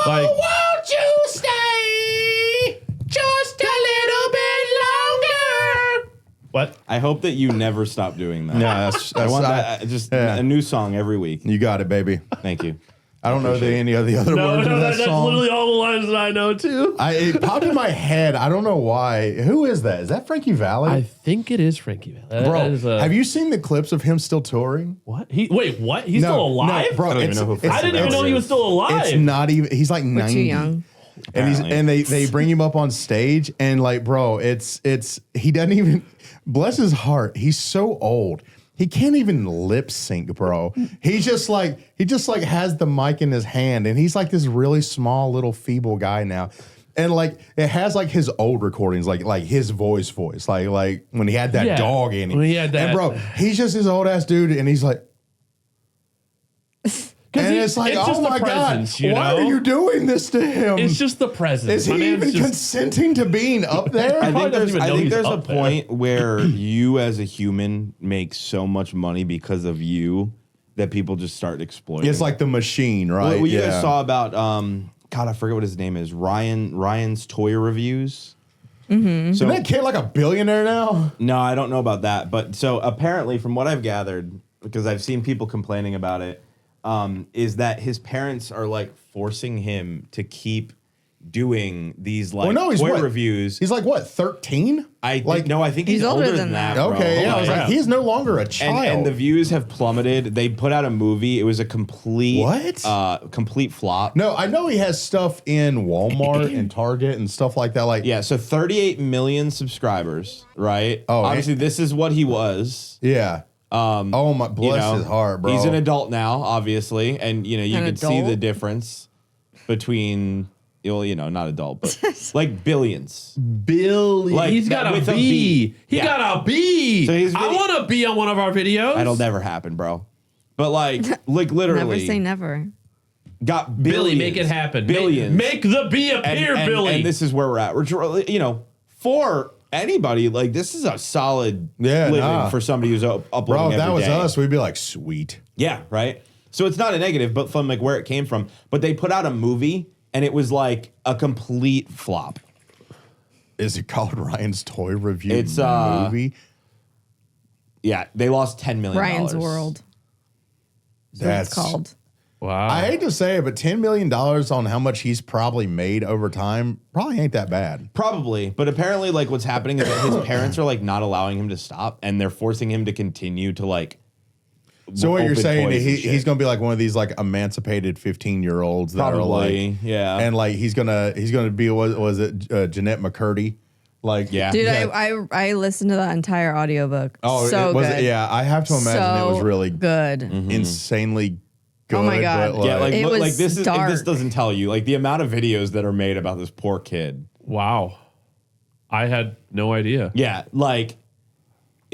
Like, won't you stay just a little bit longer? what? I hope that you never stop doing that. No, I want that just a new song every week. You got it, baby. Thank you. I don't know any of the other words of that that's song. literally all the lines that I know too. It popped in my head. I don't know why. Who is that? Is that Frankie Valli? I think it is Frankie Valli. Bro, have you seen the clips of him still touring? What? Wait, what? He's still alive? No, bro, I don't even know who I didn't even know he was still alive. It's not even. He's like 90. We're too young. And they bring him up on stage and like, bro, it's he doesn't even, bless his heart, he's so old. He can't even lip sync, bro. He just like has the mic in his hand and he's like this really small little feeble guy now. And like it has like his old recordings, like his voice, like when he had that dog in him. When he had that. And bro, he's just this old ass dude and he's like, and it's like, just oh the my presence, God, why are you doing this to him? It's just the presence. Is he even consenting to being up there? I think doesn't even know he's there's a up there. point where you as a human make so much money because of you that people just start exploiting. It's like the machine, right? What you guys saw about God, I forget what his name is. Ryan's toy reviews. Mm-hmm. So that kid like a billionaire now? No, I don't know about that. But so apparently, from what I've gathered, because I've seen people complaining about it, is that his parents are like forcing him to keep doing these like toy reviews. He's like what, 13? I think he's older than that. Bro. Okay, yeah, I was like, he's no longer a child. And the views have plummeted. They put out a movie. It was a complete complete flop. No, I know he has stuff in Walmart and Target and stuff like that. Like, yeah, so 38 million subscribers, right? Oh, obviously this is what he was. Yeah. Oh my, bless his heart, bro. He's an adult now, obviously, and you can see the difference between, not adult, but like billions. Like, he's got a B. He got a B. So I want to be on one of our videos. That'll never happen, bro. But like literally, Never say never. Got billions. Billy, make it happen. Billions. Make the B appear, Billy. And this is where we're at. We're for anybody, like this is a solid living for somebody who's uploading. Bro, if that was day. us, we'd be like, sweet. Yeah, right. So it's not a negative, but from like where it came from. But they put out a movie and it was like a complete flop. Is it called Ryan's Toy Review It's movie? Yeah, they lost $10 million. Ryan's World. That's what it's called. Wow. I hate to say it, but $10 million on how much he's probably made over time probably ain't that bad. Probably, but apparently, like what's happening is that his parents are like not allowing him to stop, and they're forcing him to continue to like. So what you're saying is he's he's gonna be like one of these like emancipated 15-year-olds that are like, yeah, and like he's gonna be was it Jeanette McCurdy? Like, yeah, dude, I listened to that entire audiobook. Oh, so was good. it? Yeah, I have to imagine it was really good, insanely good. Oh my God. But yeah, it was like this is dark. if this doesn't tell you like the amount of videos that are made about this poor kid. Wow, I had no idea. Yeah, like.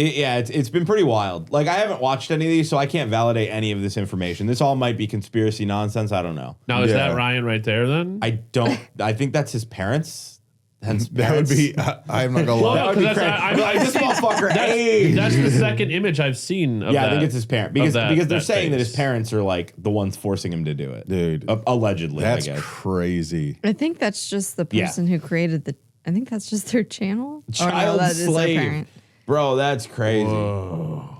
It's been pretty wild. Like I haven't watched any of these, so I can't validate any of this information. This all might be conspiracy nonsense. I don't know. Now is that Ryan right there then? I think that's his parents. Hence That would be. I'm not gonna lie. Well, no, 'cause This motherfucker aged. That's the second image I've seen. Of I think it's his parent because they're saying that his face. parents are like the ones forcing him to do it, Dude. Allegedly, That's I guess. crazy. I think that's just the person who created the. I think that's just their channel. Child that is their slave. parent. Bro, that's crazy. No,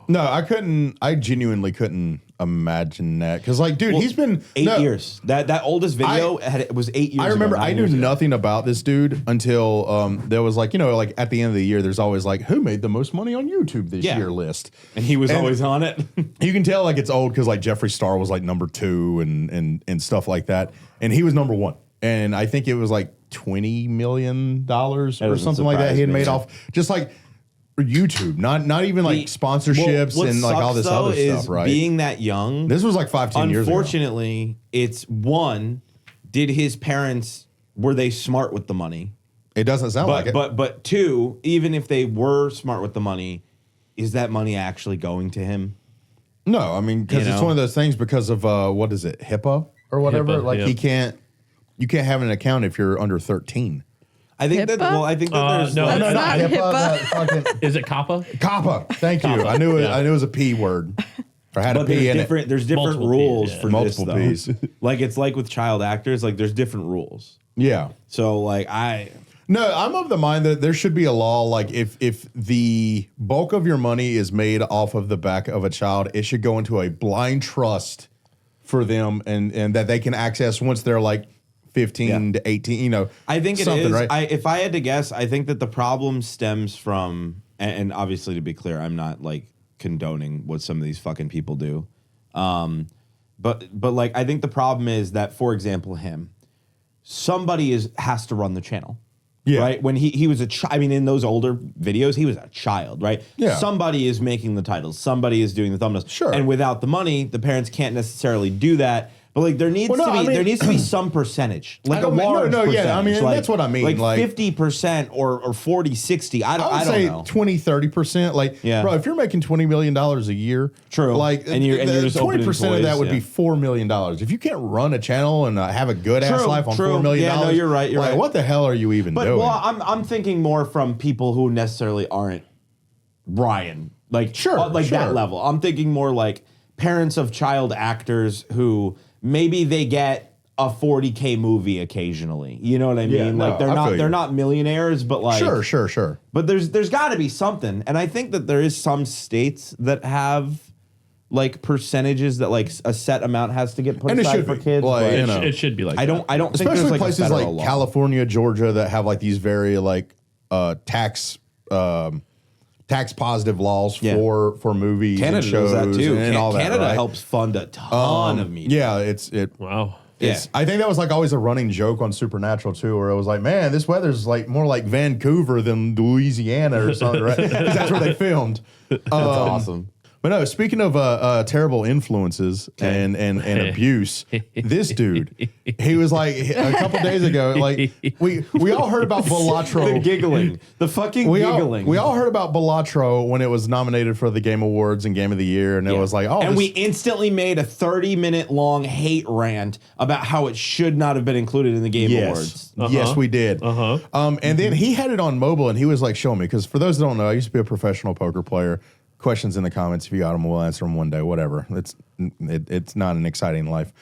I genuinely couldn't imagine that because, like, dude, he's been 8 years. That oldest video was 8 years. I remember ago, I knew nothing about this dude until there was like like at the end of the year, there's always like who made the most money on YouTube this year list, and he was always on it. You can tell like it's old because like Jeffree Star was like number 2 and stuff like that, and he was number 1, and I think it was like $20 million or something like that he had made off just like. YouTube, not even like sponsorships and like all this other stuff, right? Being that young, this was like 5-10 years ago. Unfortunately, it's one. Did his parents were they smart with the money? It doesn't sound like it. But two, even if they were smart with the money, is that money actually going to him? No, I mean because it's one of those things because of what is it, HIPAA or whatever? HIPAA, like yep. you can't have an account if you're under 13. I think that. Well, I think that there's no, That's no, not HIPAA. Is it COPPA? COPPA. Thank you. I knew it. I knew it was a P word. or had a P in it. There's different Multiple rules Ps, yeah. for Multiple this, though. Ps. Like it's like with child actors, like there's different rules. Yeah. So like No, I'm of the mind that there should be a law, like if the bulk of your money is made off of the back of a child, it should go into a blind trust for them and that they can access once they're like 15 to 18, you know. I think it something, is. right? If I had to guess, I think that the problem stems from, and obviously to be clear, I'm not like condoning what some of these fucking people do. But like I think the problem is that, for example, somebody has to run the channel. Yeah. Right. When he was a child, I mean, in those older videos, he was a child, right? Yeah. Somebody is making the titles. Somebody is doing the thumbnails. Sure. And without the money, the parents can't necessarily do that. But like there needs there needs to be some percentage, like a large percentage. Yeah, I mean, like, that's what I mean. Like 50% or 40, 60. I don't say know. 20, 30%. Like, Yeah. bro, if you're making $20 million a year, True. like, And you're just opening 20% of that toys, would be yeah. $4 million. If you can't run a channel and have a good ass True, life on true. $4 million, Yeah, no, you're right, you're like, right. what the hell are you even But doing? well, I'm thinking more from people who necessarily aren't Brian, like that level. I'm thinking more like parents of child actors who maybe they get a 40K movie occasionally. You know what I mean? Yeah, no, like I feel they're you. not millionaires, but like Sure. But there's got to be something, and I think that there is some states that have like percentages that like a set amount has to get put And it aside should for be, kids. like, but you know. It should be like I don't think Especially there's like places a like federal law. California, Georgia that have like these very like tax positive laws Yeah. for movies Canada and shows does that too. and all that. Canada right? helps fund a ton of media. Yeah, Wow. Yeah. I think that was like always a running joke on Supernatural too, where it was like, man, this weather's like more like Vancouver than Louisiana or something, right? Because that's where they filmed. That's awesome. But no, speaking of terrible influences and abuse, this dude, he was like a couple days ago, like we all heard about Belatro. The giggling. The fucking giggling. We all heard about Belatro when it was nominated for the Game Awards and Game of the Year, and it was like, oh, and we instantly made a 30-minute long hate rant about how it should not have been included in the Game Awards. Yes, we did. And then he had it on mobile, and he was like, show me, because for those that don't know, I used to be a professional poker player. Questions in the comments if you got them, we'll answer them one day. Whatever. It's not an exciting life.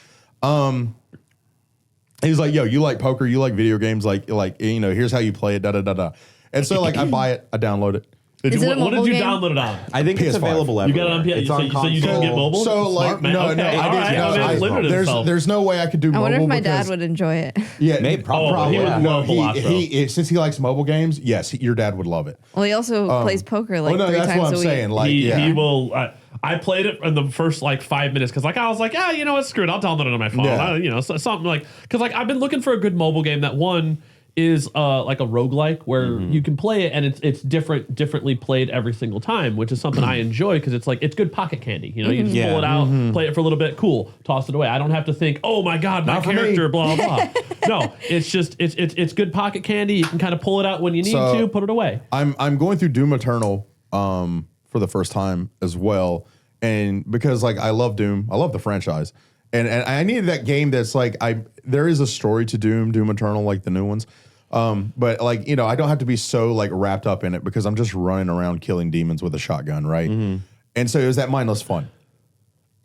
He's like, yo, you like poker, you like video games, like you know, here's how you play it. Da da da da. And so like I buy it, I download it. What did you mobile game? download it on? I think it's PS5. available You everywhere. got it on PS. It's So on you didn't get console. mobile? So like Smart, man. no, Okay, I all didn't. right. No, I mean, limited himself. there's no way I could do I mobile. wonder if my because- dad would enjoy it. Yeah, Maybe, probably. he would love Belatro. he since he likes mobile games, yes, your dad would love it. Well, he also plays poker like Oh no, 3 that's times what I'm a week. saying. Like, He will. I played it in the first like 5 minutes because like I was like, you know what, screw it, I'll download it on my phone. Yeah. You know, something like because like I've been looking for a good mobile game that one is like a roguelike where you can play it and it's differently played every single time, which is something I enjoy because it's like it's good pocket candy. You know, you just pull it out, play it for a little bit, cool, toss it away. I don't have to think, oh my god, my Not for character, me. blah blah. No, it's just it's good pocket candy. You can kind of pull it out when you need to, put it away. I'm going through Doom Eternal for the first time as well, and because like I love Doom, I love the franchise, and I needed that game that's like there is a story to Doom Eternal, like the new ones. But like, you know, I don't have to be so like wrapped up in it because I'm just running around killing demons with a shotgun, right? And so it was that mindless fun.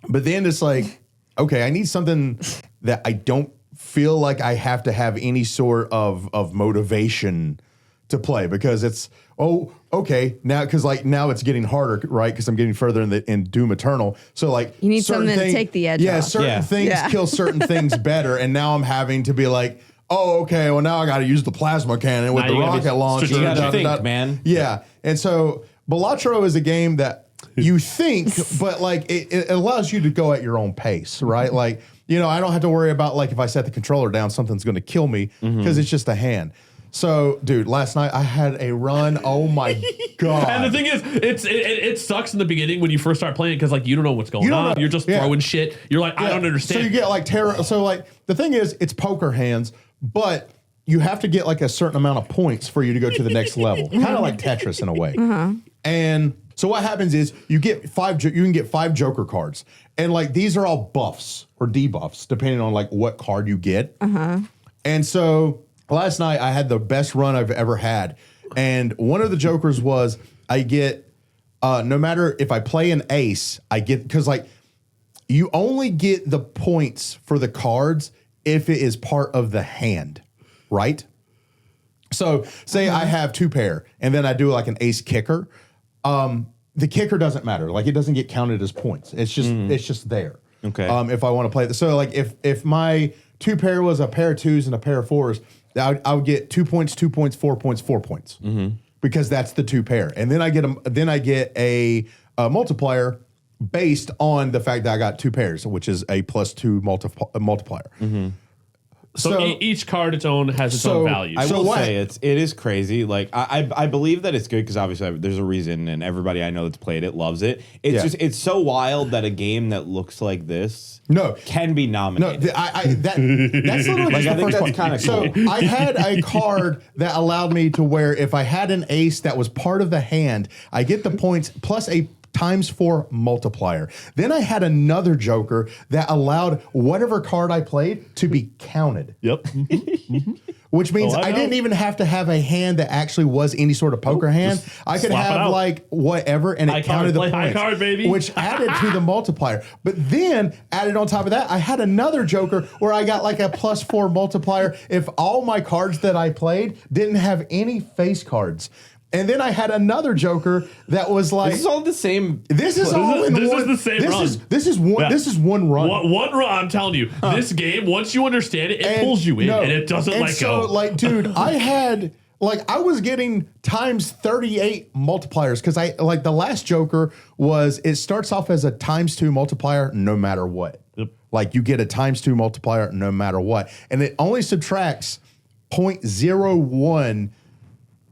But then it's like, okay, I need something that I don't feel like I have to have any sort of motivation to play because it's okay now because like now it's getting harder, right? Because I'm getting further in Doom Eternal. So like You need certain something to take the edge Yeah, off. certain Yeah. things Yeah. kill certain things better, and now I'm having to be like, oh, okay, well now I got to use the plasma cannon with Now the you gotta be rocket launcher. strategic. You gotta think, man. Yeah, and so Belatro is a game that you think, but like it allows you to go at your own pace, right? Like, you know, I don't have to worry about like if I set the controller down, something's going to kill me because it's just a hand. So, dude, last night I had a run. Oh my god! And the thing is, it sucks in the beginning when you first start playing because like you don't know what's going on. know. You're just Yeah. throwing shit. You're like, I don't understand. So you get like terror. So like the thing is, it's poker hands, but you have to get like a certain amount of points for you to go to the next level. Kind of like Tetris in a way. And so what happens is you get you can get 5 Joker cards, and like these are all buffs or debuffs depending on like what card you get. And so last night I had the best run I've ever had, and one of the Jokers was I get no matter if I play an ace, I get because like you only get the points for the cards if it is part of the hand, right? So say I have 2 pair and then I do like an ace kicker. The kicker doesn't matter. Like it doesn't get counted as points. It's just there. Okay. If I want to play this. So like if my 2 pair was a pair of 2s and a pair of 4s, I would get 2 points, 2 points, 4 points, 4 points. Because that's the 2 pair. And then I get a multiplier based on the fact that I got 2 pairs, which is a +2 multiplier. So each card its own has its own value. I will say it is crazy. Like I believe that it's good because obviously there's a reason, and everybody I know that's played it loves it. It's just it's so wild that a game that looks like this can be nominated. That's literally just the first part. Kind of so cool. I had a card that allowed me to where if I had an ace that was part of the hand, I get the points plus a ×4 multiplier. Then I had another joker that allowed whatever card I played to be counted. Yep. Which means I didn't even have to have a hand that actually was any sort of poker hand. I could have like whatever and it counted the points. High card, baby. Which added to the multiplier. But then added on top of that, I had another joker where I got like a +4 multiplier if all my cards that I played didn't have any face cards. And then I had another joker that was like, this is all the same. This is all in one. This is the same run. This is one. Yeah. This is one run. One run. I'm telling you, this game. Once you understand it, it pulls you in, and it doesn't let go. Like, dude, I was getting ×38 multipliers because the last joker was it starts off as a ×2 multiplier no matter what. Yep. Like you get a ×2 multiplier no matter what, and it only subtracts 0.01.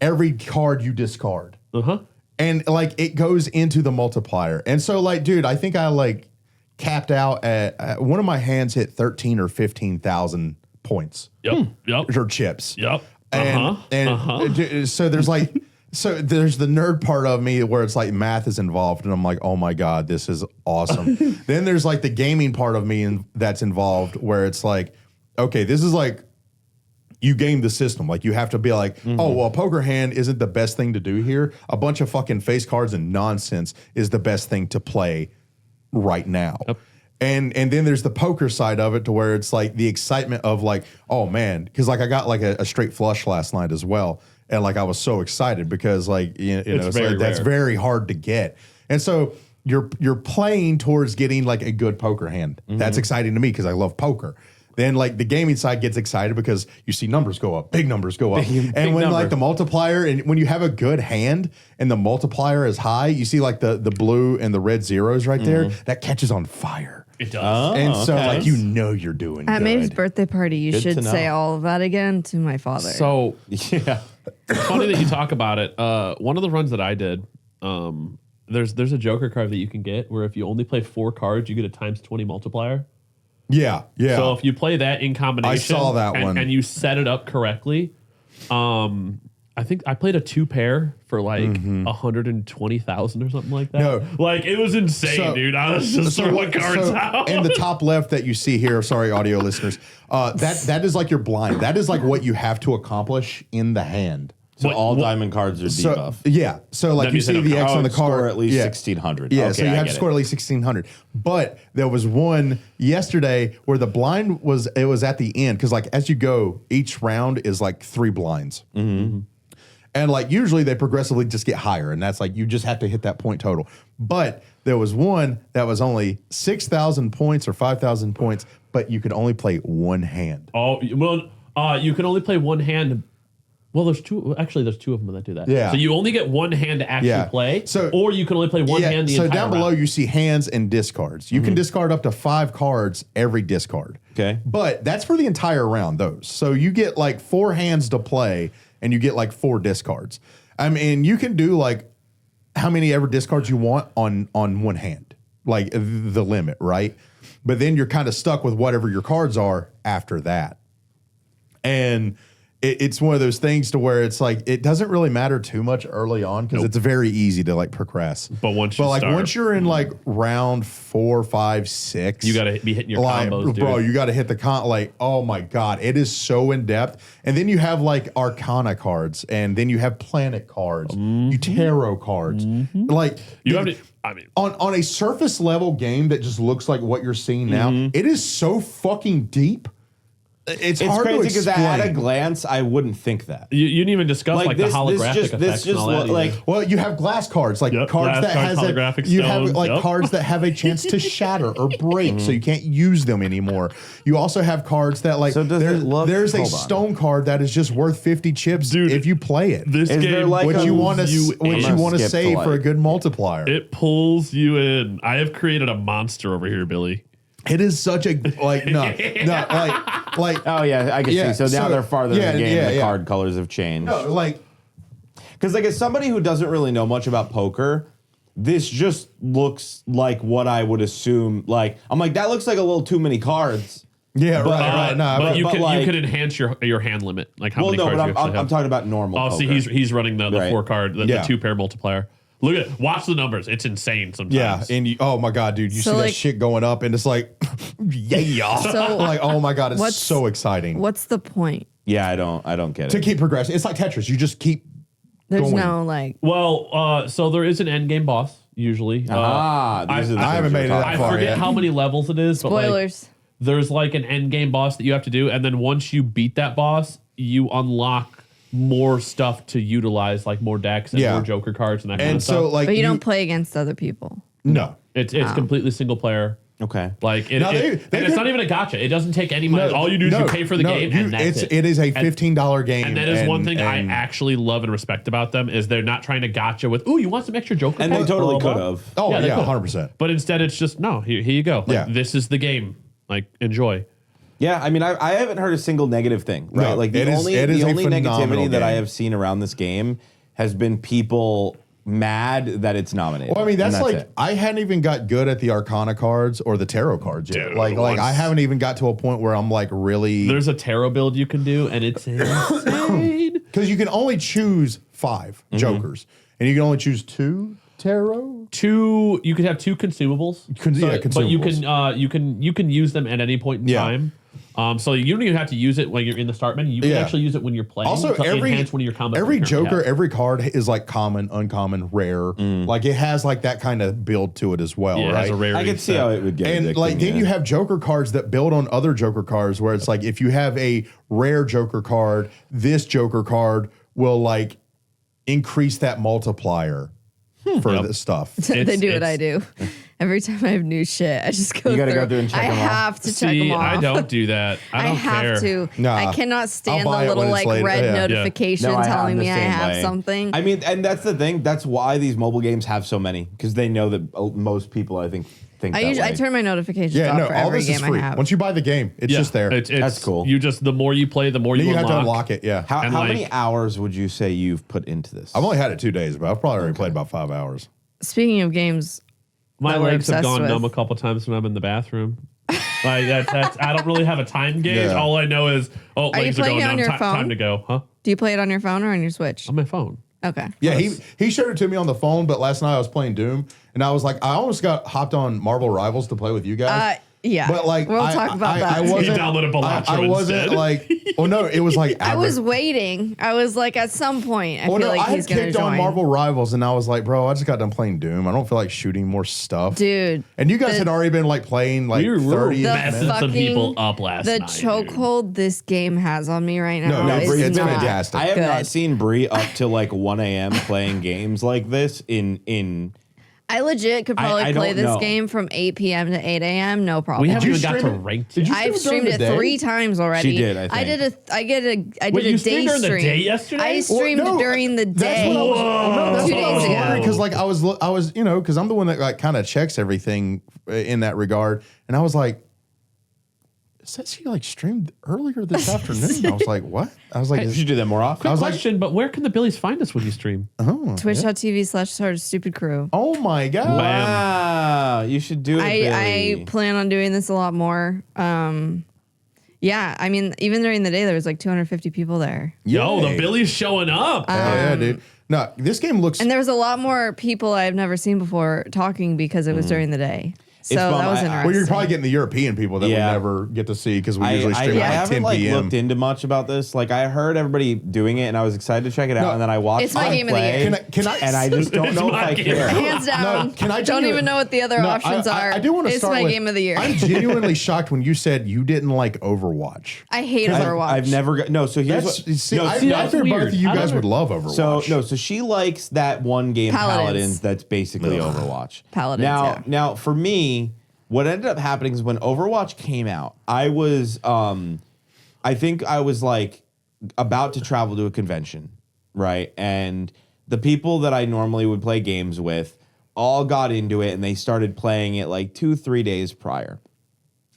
every card you discard. And like it goes into the multiplier. And so like, dude, I think I like capped out at one of my hands hit 13 or 15,000 points. Yep. Or chips. Yep. So there's like, there's the nerd part of me where it's like math is involved and I'm like, oh my God, this is awesome. Then there's like the gaming part of me that's involved where it's like, okay, this is like, you game the system. Like you have to be like, oh, well, a poker hand isn't the best thing to do here. A bunch of fucking face cards and nonsense is the best thing to play right now. Yep. And then there's the poker side of it to where it's like the excitement of like, oh man, because like I got like a straight flush last night as well. And like I was so excited because like, that's very hard to get. And so you're playing towards getting like a good poker hand. That's exciting to me because I love poker. Then like the gaming side gets excited because you see numbers go up, big numbers go up. And when like the multiplier and when you have a good hand and the multiplier is high, you see like the blue and the red zeros right there, that catches on fire. It does. And so like you're doing At good. Maeve's birthday party, you Good should to know. say all of that again to my father. So Yeah. it's funny that you talk about it. One of the runs that I did, there's a joker card that you can get where if you only play 4 cards, you get a ×20 multiplier. Yeah. So if you play that in combination, I saw that one. and you set it up correctly, I think I played a 2 pair for like 120,000 or something like that. No. Like it was insane, dude. I was just throwing cards out. In the top left that you see here, sorry, audio listeners, that is like your blind. That is like what you have to accomplish in the hand. So all diamond cards are debuff. Yeah. So like That you means see they the don't X on the Score card. at least yeah. 1,600. Yeah, Okay, so you I have to get score it. at least 1,600. But there was one yesterday where the blind was at the end because like as you go, each round is like 3 blinds. And like usually they progressively just get higher, and that's like you just have to hit that point total. But there was one that was only 6,000 points or 5,000 points, but you could only play one hand. Oh well, you can only play one hand. Well, there's 2. Actually, there's 2 of them that do that. Yeah. So you only get one hand to actually play. So- or you can only play one hand the entire down below round. you see hands and discards. You can discard up to 5 cards every discard. Okay. But that's for the entire round, those. So you get like 4 hands to play and you get like 4 discards. I mean, you can do like how many ever discards you want on one hand, like the limit, right? But then you're kind of stuck with whatever your cards are after that. And it's one of those things to where it's like it doesn't really matter too much early on because it's very easy to like progress. But once you like start, once you're in like round 4, 5, 6, you gotta be hitting your combos, dude. bro. You gotta hit the like, oh my god, it is so in depth. And then you have like Arcana cards, and then you have Planet cards, you tarot cards, like You have to, I mean, on a surface level game that just looks like what you're seeing now. It is so fucking deep. It's hard crazy to because explain. at a glance, I wouldn't think that. you didn't even discuss like the holographic this effects and all that. like Well, you have glass cards, like Yep, cards glass that cards, has holographic you have stones, like yep. cards that have a chance to shatter or break, so you can't use them anymore. You also have cards that like So does it look- there's a hold on. stone card that is just worth 50 chips Dude, if you play it. this Is there game, like What a- you want to I'm gonna skip save to, for a like- good multiplier. it pulls you in. I have created a monster over here, Billy. It is such a like no like Oh yeah, I can Yeah, see. So now so- they're farther yeah, in the game. yeah, The yeah. card colors have changed. no, like Because like as somebody who doesn't really know much about poker, this just looks like what I would assume. Like I'm like that looks like a little too many cards. yeah, But- right. No, but you but can like- you can enhance your hand limit, like how Well, many no, cards but you actually I'm have. talking about normal. Oh, see, poker. he's running the Right. 4 card, the Yeah. 2-pair multiplier. Look at it. Watch the numbers. It's insane sometimes. yeah, and you, oh my god, dude, you So, see that like- shit going up, and it's like, yeah, So, like oh my god, it's what's- so exciting What's the point? Yeah, I don't get to it. keep progressing. It's like Tetris, you just keep There's going. no like. Well, so there is an end game boss usually. These I are the I things haven't made it we're that talking I far forget yet. how many levels it is, but like, Spoilers. there's like an end game boss that you have to do, and then once you beat that boss, you unlock more stuff to utilize, like more decks and Yeah. more Joker cards and that kind And of so stuff. like But you don't play against other people. no. It's completely single player. Okay. Like it, No, they and could- it's not even a gotcha. It doesn't take any money. All you do is you pay for the game, and that's it is a $15 game. And that is one thing I actually love and respect about them is they're not trying to gotcha with, ooh, you want some extra Joker And they cards? totally Blah, blah, could blah. have. Oh Yeah, they yeah, could. 100%. But instead, it's just no. Here you go. Like, Yeah. this is the game. Like enjoy. Yeah, I mean, I haven't heard a single negative thing, right? No, like the it is- only it is the a only phenomenal negativity that I game. have seen around this game has been people mad that it's nominated. Well, I mean, And that's like it. I hadn't even got good at the Arcana cards or the tarot cards yet. Dude, like once- I haven't even got to a point where I'm like really There's a tarot build you can do, and it's insane. because you can only choose 5 Mm-hmm. jokers and you can only choose 2 tarot. You could have 2 consumables. Yeah, But you consumables. can you can use them at any point in Yeah. time. So you don't even have to use it when you're in the start menu. You can Yeah. actually use it when you're playing. Also, to every enhance one of your combos every you currently joker, have. every card is like common, uncommon, rare. Like it has like that kind of build to it as well, Yeah, it right? has a rarity I could see set. how it would get And addicting, like then yeah. you have joker cards that build on other joker cards where it's like if you have a rare joker card, this joker card will like increase that multiplier for Yep. this stuff. They do what I it's- do. Every time I have new shit, I just go You gotta through. go through and check I them off. have to check See, them off. I don't do that. I don't have care. to. Nah. I cannot stand the buy it when little it's like later. red Yeah. notification No, I'm telling the me I same have way. something. I mean, and that's the thing. That's why these mobile games have so many because they know that most people, I think that I way. turn my notifications Yeah, off no, for all every this is game free. I have. Once you buy the game, it's Yeah, just there. It's, That's cool. You just the more you play, the more then you you have unlock. to unlock it. Yeah, How and, many like- hours would you say you've put into this? I've only had it 2 days, but I've probably already played about 5 hours. Speaking of games, My that we're legs have obsessed gone with. numb a couple times when I'm in the bathroom. Like that's I don't really have a time gauge. Yeah. All I know is you legs are playing going it on numb. your phone? Time to go, huh? do you play it on your phone or on your Switch? On my phone. Okay. Yeah, he showed it to me on the phone, but last night I was playing Doom, and I was like, I almost got hopped on Marvel Rivals to play with you guys. Yeah. But like, we'll talk about that. I wasn't. You downloaded Belatro I wasn't instead. like. Oh no, it was like. I was waiting. I was like, at some point, I Well, feel no, like I he's had gonna kicked join. on Marvel Rivals, and I was like, bro, I just got done playing Doom. I don't feel like shooting more stuff, Dude, And you guys the- had already been like playing like We were 30 messing minutes. some people fucking- up last the night. dude. chokehold this game has on me right now No, is Bree, it's not fantastic. I have not good. seen Bree up to like 1 a.m. playing games like this in I legit could probably I play don't this know. game from 8 p.m. to 8 a.m. No problem. We haven't you even got to stream it? ranked Did yet. you I've stream streamed during it the day? 3 times already. She did, I I did a did Wait, a you day streamed during the stream. day yesterday? I streamed Well, no, during the That's day. what I was, no, that's 2 what I was days ago. wondering because like I was you know because I'm the one that like kind of checks everything in that regard, and I was like, it says he like streamed earlier this afternoon. I was like, what? I was like, You should do that more often. I was like, Question, but where can the Billies find us when you stream? Twitch.tv/Sorta Stupid Crew. oh my god. Wow, you should do it. I Billy. plan on doing this a lot more. Yeah, I mean, even during the day, there was like 250 people there. Yo, Yay. the Billy's showing up. Hell yeah, dude. No, this game looks. And there was a lot more people I've never seen before talking because it was during the day. So It's that bum. was I- interesting. well, you're probably getting the European people that Yeah. we never get to see because we usually stream I at like haven't 10 like p.m. looked into much about this. Like I heard everybody doing it, and I was excited to check it out. No. And then I watched. It's my them game of the play, year. Can I- And I just don't know if my I game. care. Hands down. No, can I don't genuinely- even know what the other No, options are. I do want to It's start my with, game of the year. I'm genuinely shocked when you said you didn't like Overwatch. I hate Overwatch. I've never got no. So here's That's, what. see, no, I, see, I that's figured both weird. of you I guys don't- would love Overwatch. So she likes that one game Paladins that's basically Overwatch. Paladins, Now yeah. now for me, what ended up happening is when Overwatch came out, I was I think I was like about to travel to a convention, right? And the people that I normally would play games with all got into it and they started playing it like 2-3 days prior.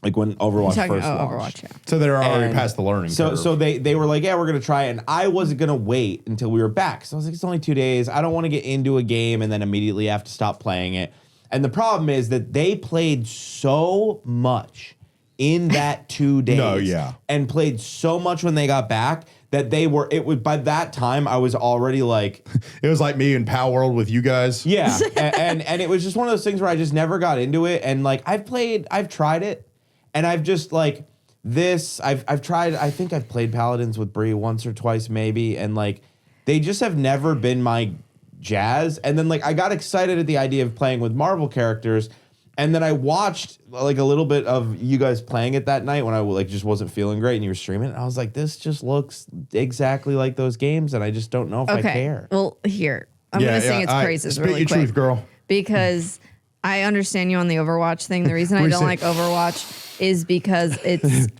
Like when Overwatch Talking first about launched. Overwatch, yeah. So they're already And past the learning curve. So they were like, yeah, we're gonna try it. And I wasn't gonna wait until we were back. So I was like, it's only 2 days. I don't want to get into a game and then immediately have to stop playing it. And the problem is that they played so much in that 2 days. No, yeah. And played so much when they got back that it was by that time I was already like, it was like me in Power World with you guys. yeah. and it was just one of those things where I just never got into it. And like I've tried it, and I've just like I've tried, I think I've played Paladins with Bree once or twice maybe, and like they just have never been my jazz. And then like I got excited at the idea of playing with Marvel characters, and then I watched like a little bit of you guys playing it that night when I like just wasn't feeling great and you were streaming it. And I was like, this just looks exactly like those games, and I just don't know if I care. Well, here. I'm going to sing its praises Speak really your quick. truth, girl. Because I understand you on the Overwatch thing. The reason I don't like Overwatch is because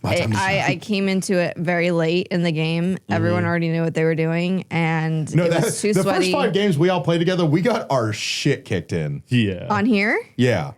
I came into it very late in the game. Everyone already knew what they were doing, and No, it was too the sweaty. first 5 games we all played together, we got our shit kicked in. Yeah. On here? Yeah.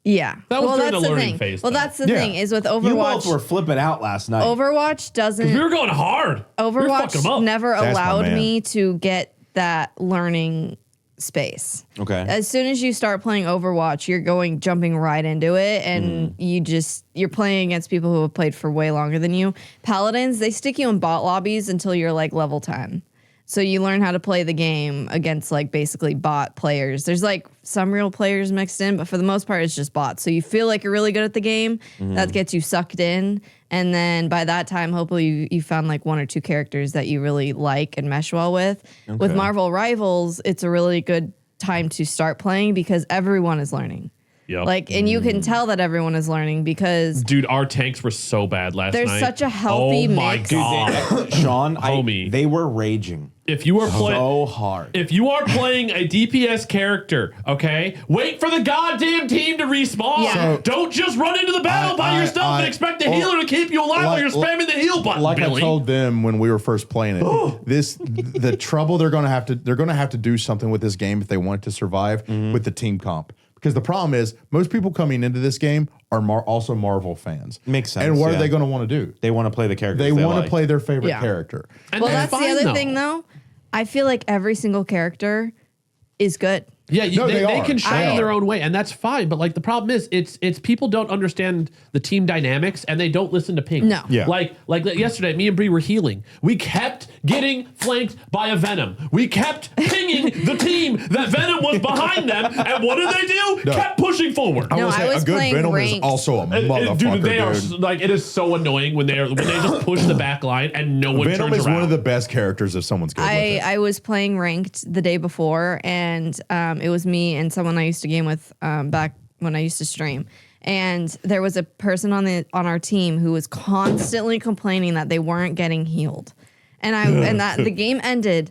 Yeah. That was during that's the learning thing. phase, Well, though. that's the Yeah. thing is with You both Overwatch. were flipping out last night. Overwatch doesn't. We were going hard. We were fucking 'em up. Overwatch never That's my allowed man. me to get that learning space. Okay. As soon as you start playing Overwatch, you're jumping right into it, and you're playing against people who have played for way longer than you. Paladins, they stick you in bot lobbies until you're like level 10. So you learn how to play the game against like basically bot players. There's like some real players mixed in, but for the most part, it's just bots. So you feel like you're really good at the game. That gets you sucked in. And then by that time, hopefully you found like 1 or 2 characters that you really like and mesh well with. With Marvel Rivals, it's a really good time to start playing because everyone is learning. Yep. Like, and you can tell that everyone is learning because Dude, our tanks were so bad last night. There's such a healthy oh my mix. God. Sean, Homie. they were raging If you are playing, so hard. if you are playing a DPS character, okay, wait for the goddamn team to respawn. Yeah. So- Don't just run into the battle by yourself and expect the healer to keep you alive while you're spamming the heal button. Like Billy. I told them when we were first playing it, the trouble they're gonna have to do something with this game if they want it to survive with the team comp. Because the problem is most people coming into this game are also Marvel fans. Makes sense, And what yeah. are they going to want to do? They want to play the characters. They want like. to play their favorite Yeah. character. And well, that's the fine, other thing though. I feel like every single character is good. Yeah, No, they they can are. shine They in their are. own way, and that's fine. But like the problem is, it's people don't understand the team dynamics, and they don't listen to ping. No. Yeah. Like yesterday, me and Bree were healing. We kept getting flanked by a Venom. We kept pinging the team that Venom was behind them, and what did they do? No. Kept pushing forward. I No, will I say was a good playing Venom is ranked. also a motherfucker, Dude, they are dude. like it is so annoying when they just push the back line and no one Venom turns is around. one of the best characters if someone's good with it. I was playing ranked the day before, and it was me and someone I used to game with back when I used to stream. And there was a person on our team who was constantly complaining that they weren't getting healed, and that the game ended.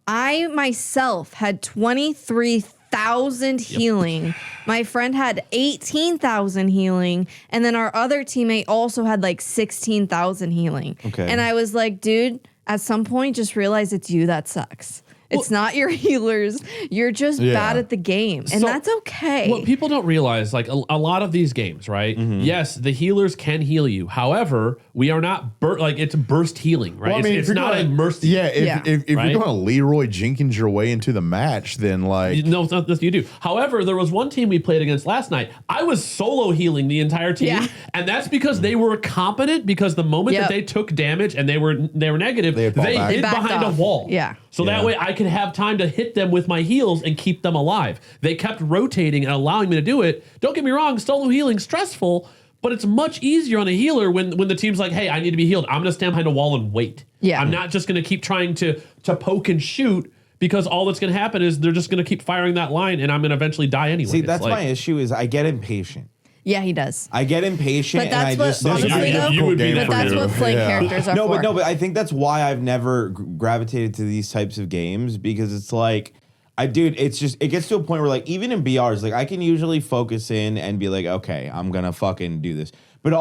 I myself had 23,000 healing. My friend had 18,000 healing, and then our other teammate also had like 16,000 healing. Okay. And I was like, dude, at some point, just realize it's you that sucks. It's not your healers. You're just bad at the game, and So, that's okay. What people don't realize, like a lot of these games, right? Yes, the healers can heal you. However, we are not it's burst healing, right? Well, I mean, it's not a mercy. Yeah, if Right? you're going to Leroy Jenkins your way into the match, then like No, it's not this you do. However, there was one team we played against last night. I was solo healing the entire team, Yeah. and that's because they were competent. Because the moment that they took damage and they were negative, They'd fall they back. hid They backed behind off. a wall. Yeah. So that way I could have time to hit them with my heals and keep them alive. They kept rotating and allowing me to do it. Don't get me wrong, solo healing stressful, but it's much easier on a healer when the team's like, hey, I need to be healed. I'm gonna stand behind a wall and wait. Yeah. I'm not just gonna keep trying to poke and shoot. Because all that's going to happen is they're just going to keep firing that line, and I'm going to eventually die anyway. See, that's my issue is I get impatient. Yeah, he does. I get impatient, But and I that's just what, like honestly, though, you would be but that that's for what you. flank characters are no, for. but I think that's why I've never gravitated to these types of games because it's like, it's just it gets to a point where like even in BRs, like I can usually focus in and be like, okay, I'm gonna fucking do this. But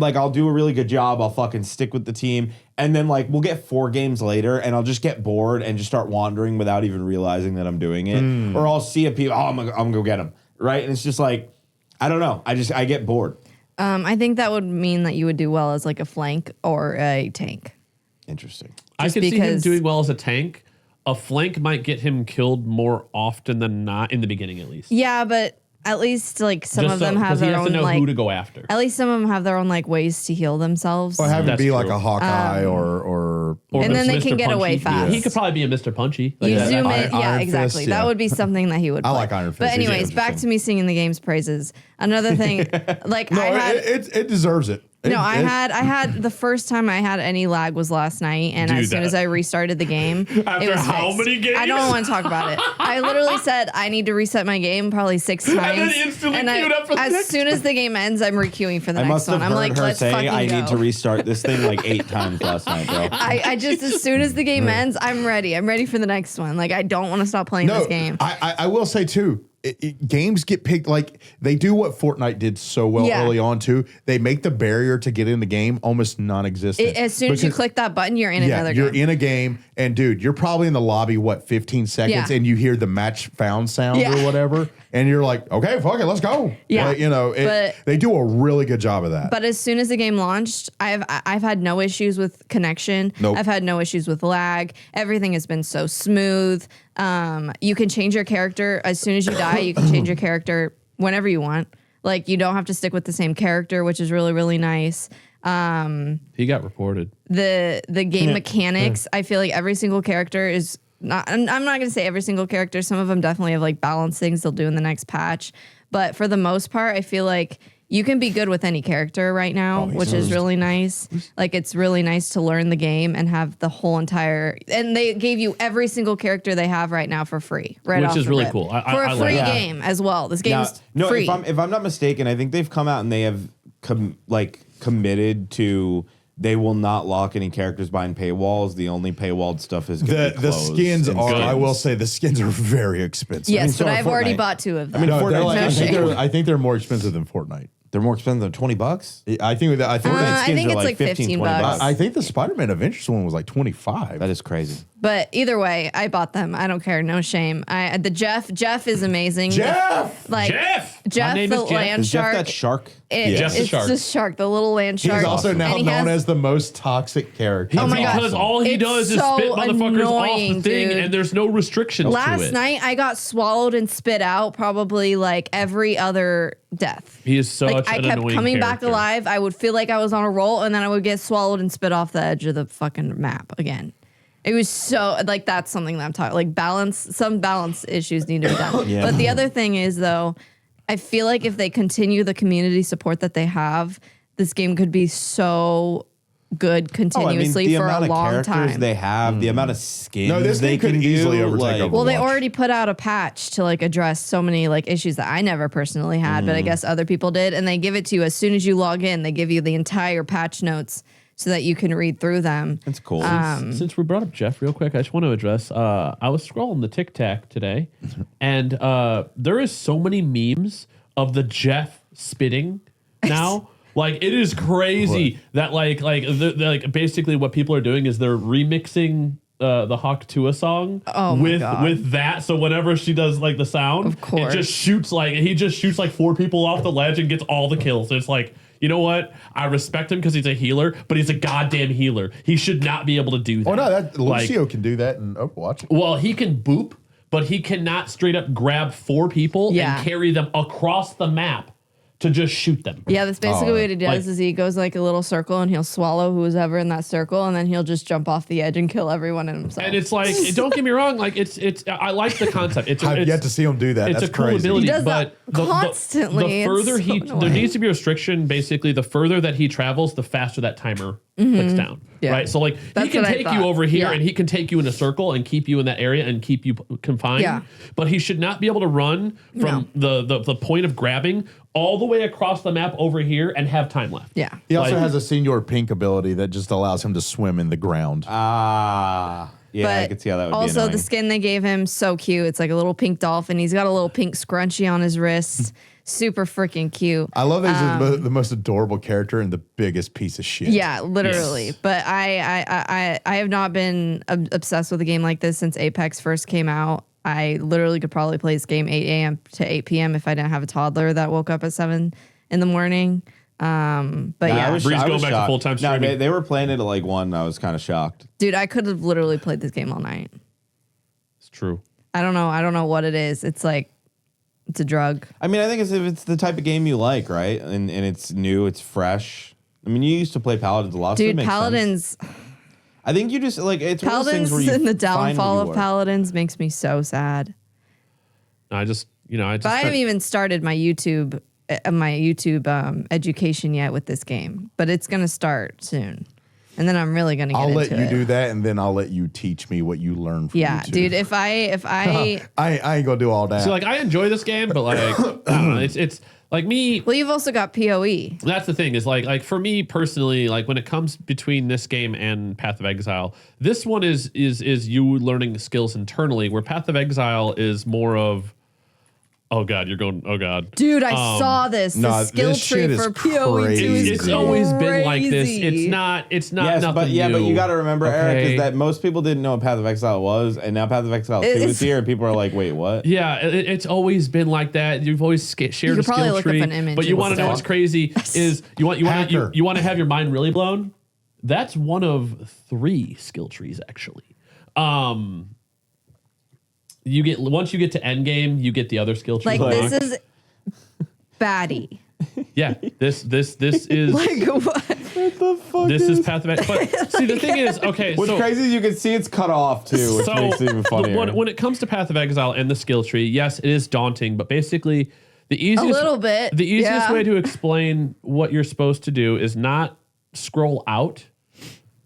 like I'll do a really good job. I'll fucking stick with the team, and then like we'll get 4 games later, and I'll just get bored and just start wandering without even realizing that I'm doing it. Or I'll see a people, I'm gonna go get them, right? And it's just like I don't know. I get bored. I think that would mean that you would do well as like a flank or a tank. Interesting. I Just could see him because- doing well as a tank. A flank might get him killed more often than not in the beginning, at least. Yeah, but at least like some Just of them have he their has own to know like. who to go after. At least some of them have their own like ways to heal themselves. or have it That's be like true. a Hawkeye or Or And then they Mr. can get away Punchy. fast. He could probably be a Mr. Punchy. Like You that. zoom Iron- in, yeah, Iron exactly. Fist, That yeah. would be something that he would. I Play. like Iron Fist. But He's anyways, back interesting. to me singing the game's praises. Another thing, like no, I had. it deserves it. I had the first time I had any lag was last night, and Dude, as soon as I restarted the game, After it was how fixed. many games? I don't want to talk about it. I literally said I need to reset my game probably 6 times, then instantly queued up for the as next soon as the game ends, I'm requeuing for the I next must have one. I'm heard like, her let's saying fucking I go. need to restart this thing like 8 times last night, bro. I just as soon as the game ends, I'm ready. I'm ready for the next one. Like I don't want to stop playing this game. I will say too, games get picked like they do what Fortnite did so well Yeah. early on too. They make the barrier to get in the game almost non-existent. As soon as you Because- click that button, you're in another you're game. in a game, and dude, you're probably in the lobby 15 seconds, Yeah. and you hear the match found sound Yeah. or whatever, and you're like, okay, fuck it, let's go. Yeah. Like, But- they do a really good job of that. But as soon as the game launched, I've had no issues with connection. Nope. I've had no issues with lag. Everything has been so smooth. You can change your character as soon as you die. You can change your character whenever you want. Like you don't have to stick with the same character, which is really really nice. He got reported. The game mechanics, I feel like every single character is not. I'm not going to say every single character. Some of them definitely have like balance things they'll do in the next patch. But for the most part, I feel like you can be good with any character right now, which is really nice. Like it's really nice to learn the game and have the whole entire. And they gave you every single character they have right now for free, right? Which off is the really rip. cool. For I a like free that. game as well. This game Now, is no, free. if I'm not mistaken, I think they've come out and they have committed to they will not lock any characters behind paywalls. The only paywalled stuff is going to be the closed skins and are, I skins. will say, the skins are very expensive. yes, so but are I've already Fortnite. bought 2 of them. mean, No, they're Fortnite's like, no shame. I think they're more expensive than Fortnite. They're more expensive than $20. I think that I think Fortnite I skins think are it's like 15 bucks. I think the Spider-Man Adventures one was like 25. That is crazy. But either way, I bought them. I don't care. No shame. Jeff is amazing. Jeff! Like Jeff! Jeff My name the is Jeff. land Is Jeff shark. that shark? Jeff the It's shark. the shark, the little land shark. He's also now And he known has- as the most toxic character. Oh my God. Because all he It's does is so spit motherfuckers off annoying, the thing, dude. and there's no restrictions to Last it. night I got swallowed and spit out probably like every other death. He is such Like I an kept annoying coming back character. alive. I would feel like I was on a roll, and then I would get swallowed and spit off the edge of the fucking map again. It was so like that's something that I'm talking like balance. Some balance issues need to be done. Yeah. But the other thing is though, I feel like if they continue the community support that they have, this game could be so good continuously the for amount a of long characters time. they have, the amount of skins No, this they thing could can easily do, overtake like, Overwatch. Well, they Watch. already put out a patch to like address so many like issues that I never personally had, but I guess other people did. And they give it to you as soon as you log in. They give you the entire patch notes so that you can read through them. That's cool. Since we brought up Jeff real quick, I just want to address, I was scrolling the TikTok today, and there is so many memes of the Jeff spitting now. Like it is crazy that like basically what people are doing is they're remixing the Hawk Tua song my God. with that. So whenever she does like the sound, Of course. it just shoots like he just shoots like 4 people off the ledge and gets all the kills. It's like, you know what? I respect him because he's a healer, but he's a goddamn healer. He should not be able to do that. Oh no, that Like, Lucio can do that in Overwatch. well, he can boop, but he cannot straight up grab 4 people Yeah. and carry them across the map to just shoot them. Yeah, that's basically what he does. like- Is he goes like a little circle and he'll swallow who's ever in that circle, and then he'll just jump off the edge and kill everyone in himself. And it's like, don't get me wrong, like it's I like the concept. I've yet to see him do that. It's That's a cool crazy. ability, He does but that constantly. The further It's so there annoying. needs to be a restriction. Basically, the further that he travels, the faster that timer clicks down. Mm-hmm. Yeah. Right. So like That's he can what I take thought. you over here, Yeah. and he can take you in a circle and keep you in that area and keep you confined. Yeah. But he should not be able to run from the point of grabbing all the way across the map over here and have time left. yeah. He also Like- has a Senior Pink ability that just allows him to swim in the ground. Ah, yeah, I But could see how that would be also annoying. the skin they gave him, so cute. It's like a little pink dolphin. He's got a little pink scrunchie on his wrist. Super freaking cute. I love that he's the most adorable character and the biggest piece of shit. Yeah, literally. Yes. But I have not been obsessed with a game like this since Apex first came out. I literally could probably play this game 8 a.m. to 8 p.m. if I didn't have a toddler that woke up at 7 in the morning. But yeah, I was, Bree's I going was back to shocked. full-time No, streaming. they were playing it at like 1. I was kind of shocked. dude, I could have literally played this game all night. It's true. I don't know what it is. It's like, it's a drug. I mean, I think if it's the type of game you like, right? And it's new, it's fresh. I mean, you used to play Paladins a lot. so it Dude, makes sense. Paladins, I think you just like it's one of those things Paladins where you and the find what downfall you of are. Paladins makes me so sad. I just But I spent- haven't even started my YouTube education yet with this game, but it's gonna start soon, and then I'm really gonna get I'll into let you it. do that, and then I'll let you teach me what you learn from Yeah, YouTube. dude. If I I ain't gonna do all that. See, like I enjoy this game, but like I don't know, it's like me. well, you've also got PoE. That's the thing is like for me personally, like when it comes between this game and Path of Exile, this one is you learning skills internally, where Path of Exile is more of, oh god, you're going, oh god, Dude, I saw this. The nah, skill this tree shit is for PoE2 crazy. is it's always been like this. crazy. It's not Yes, nothing but yeah, new. but you got to remember, Eric, Okay? is that most people didn't know what Path of Exile was, and now Path of Exile 2 is It's- here, and people are like, wait, what? Yeah, it's always been like that. You've always shared could a probably skill look up tree, an image but you and want to know stuff. what's crazy is you want Hacker. you want to have your mind really blown. That's one of 3 skill trees actually. You get once you get to end game, you get the other skill tree. Like this unlocked. is baddie. Yeah, this is Like what? this is Path of Exile. But see, the thing is, okay, What's so crazy is you can see it's cut off too, which makes it even funnier. when it comes to Path of Exile and the skill tree, yes, it is daunting, but basically the easiest little bit, the easiest yeah. way to explain what you're supposed to do is not scroll out,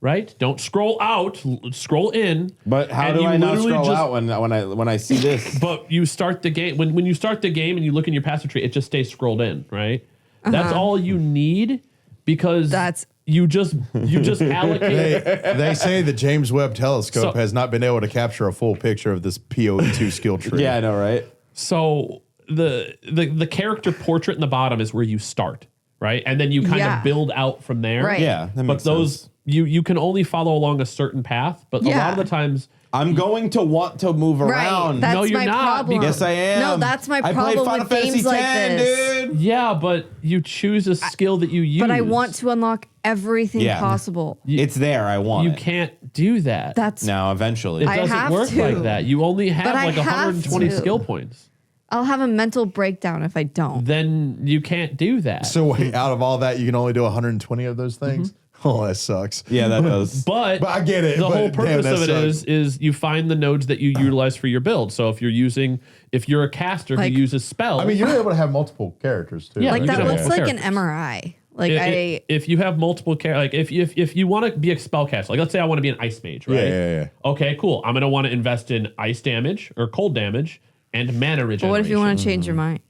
right? Don't scroll out, scroll in. But how and do you I not literally scroll just- out when I see this? But you start the game when you start the game and you look in your passive tree, it just stays scrolled in, right? That's all you need because That's- you just allocate. they say the James Webb Telescope So- has not been able to capture a full picture of this PoE2 skill tree. Yeah, I know, right? So the character portrait in the bottom is where you start, right? And then you kind Yeah. of build out from there. Right. Yeah, that But makes those sense. you can only follow along a certain path, but a Yeah. lot of the times I'm going to want to move Right. around. That's No, you're my not, problem. because- Yes, I am. No, that's my I played problem Final with Fantasy games like 10, this. dude. yeah, but you choose a skill that you use. But I want to unlock everything Yeah. possible. It's there. I want You it. can't do that. That's Now, eventually. it I doesn't have work to. like that. You only have But I like have 120 to. skill points. I'll have a mental breakdown if I don't. Then you can't do that. So wait, out of all that, you can only do 120 of those things? Oh, that sucks. yeah, that does. But I get it. The but whole damn, purpose that of it sucks. is you find the nodes that you utilize for your build. So if you're a caster Like- who uses spells, I mean, you're able to have multiple characters too. Yeah, Like you that can have looks multiple like an characters. MRI. Like if you have multiple like if you want to be a spellcaster, like let's say I want to be an ice mage, right? Yeah. Okay, cool. I'm gonna want to invest in ice damage or cold damage and mana regeneration. But what if you want to change your mind?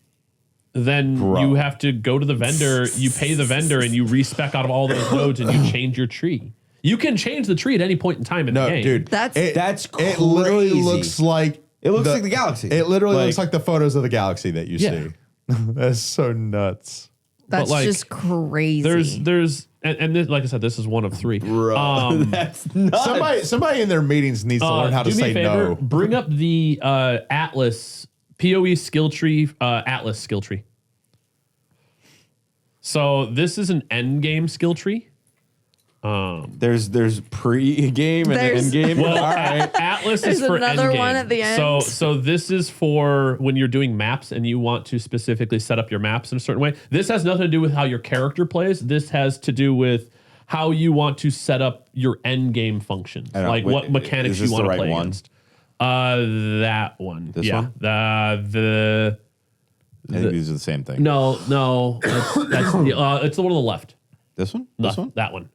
Then Bro. you have to go to the vendor, you pay the vendor, and you respec out of all those nodes and you change your tree. You can change the tree at any point in time in No, the game. dude. That's- It literally crazy. looks like It looks like the galaxy. It literally Like- looks like the photos of the galaxy that you Yeah. see. That's so nuts. That's like, just crazy. There's and this, like I said, this is one of 3. Bro, that's nuts. Somebody in their meetings needs to learn how to do me say a favor, no. Bring up the Atlas PoE skill tree, Atlas skill tree. So this is an end game skill tree. There's pre-game and There's- end game. Well, All right. Atlas There's is for another end game. one at the end. So this is for when you're doing maps and you want to specifically set up your maps in a certain way. This has nothing to do with how your character plays. This has to do with how you want to set up your end game functions, I don't know, like what mechanics is you this want the to right play one? against. That one. This yeah. one? The I think these are the same thing. no, that's it's the one on the left. This one? This Left, one? that one.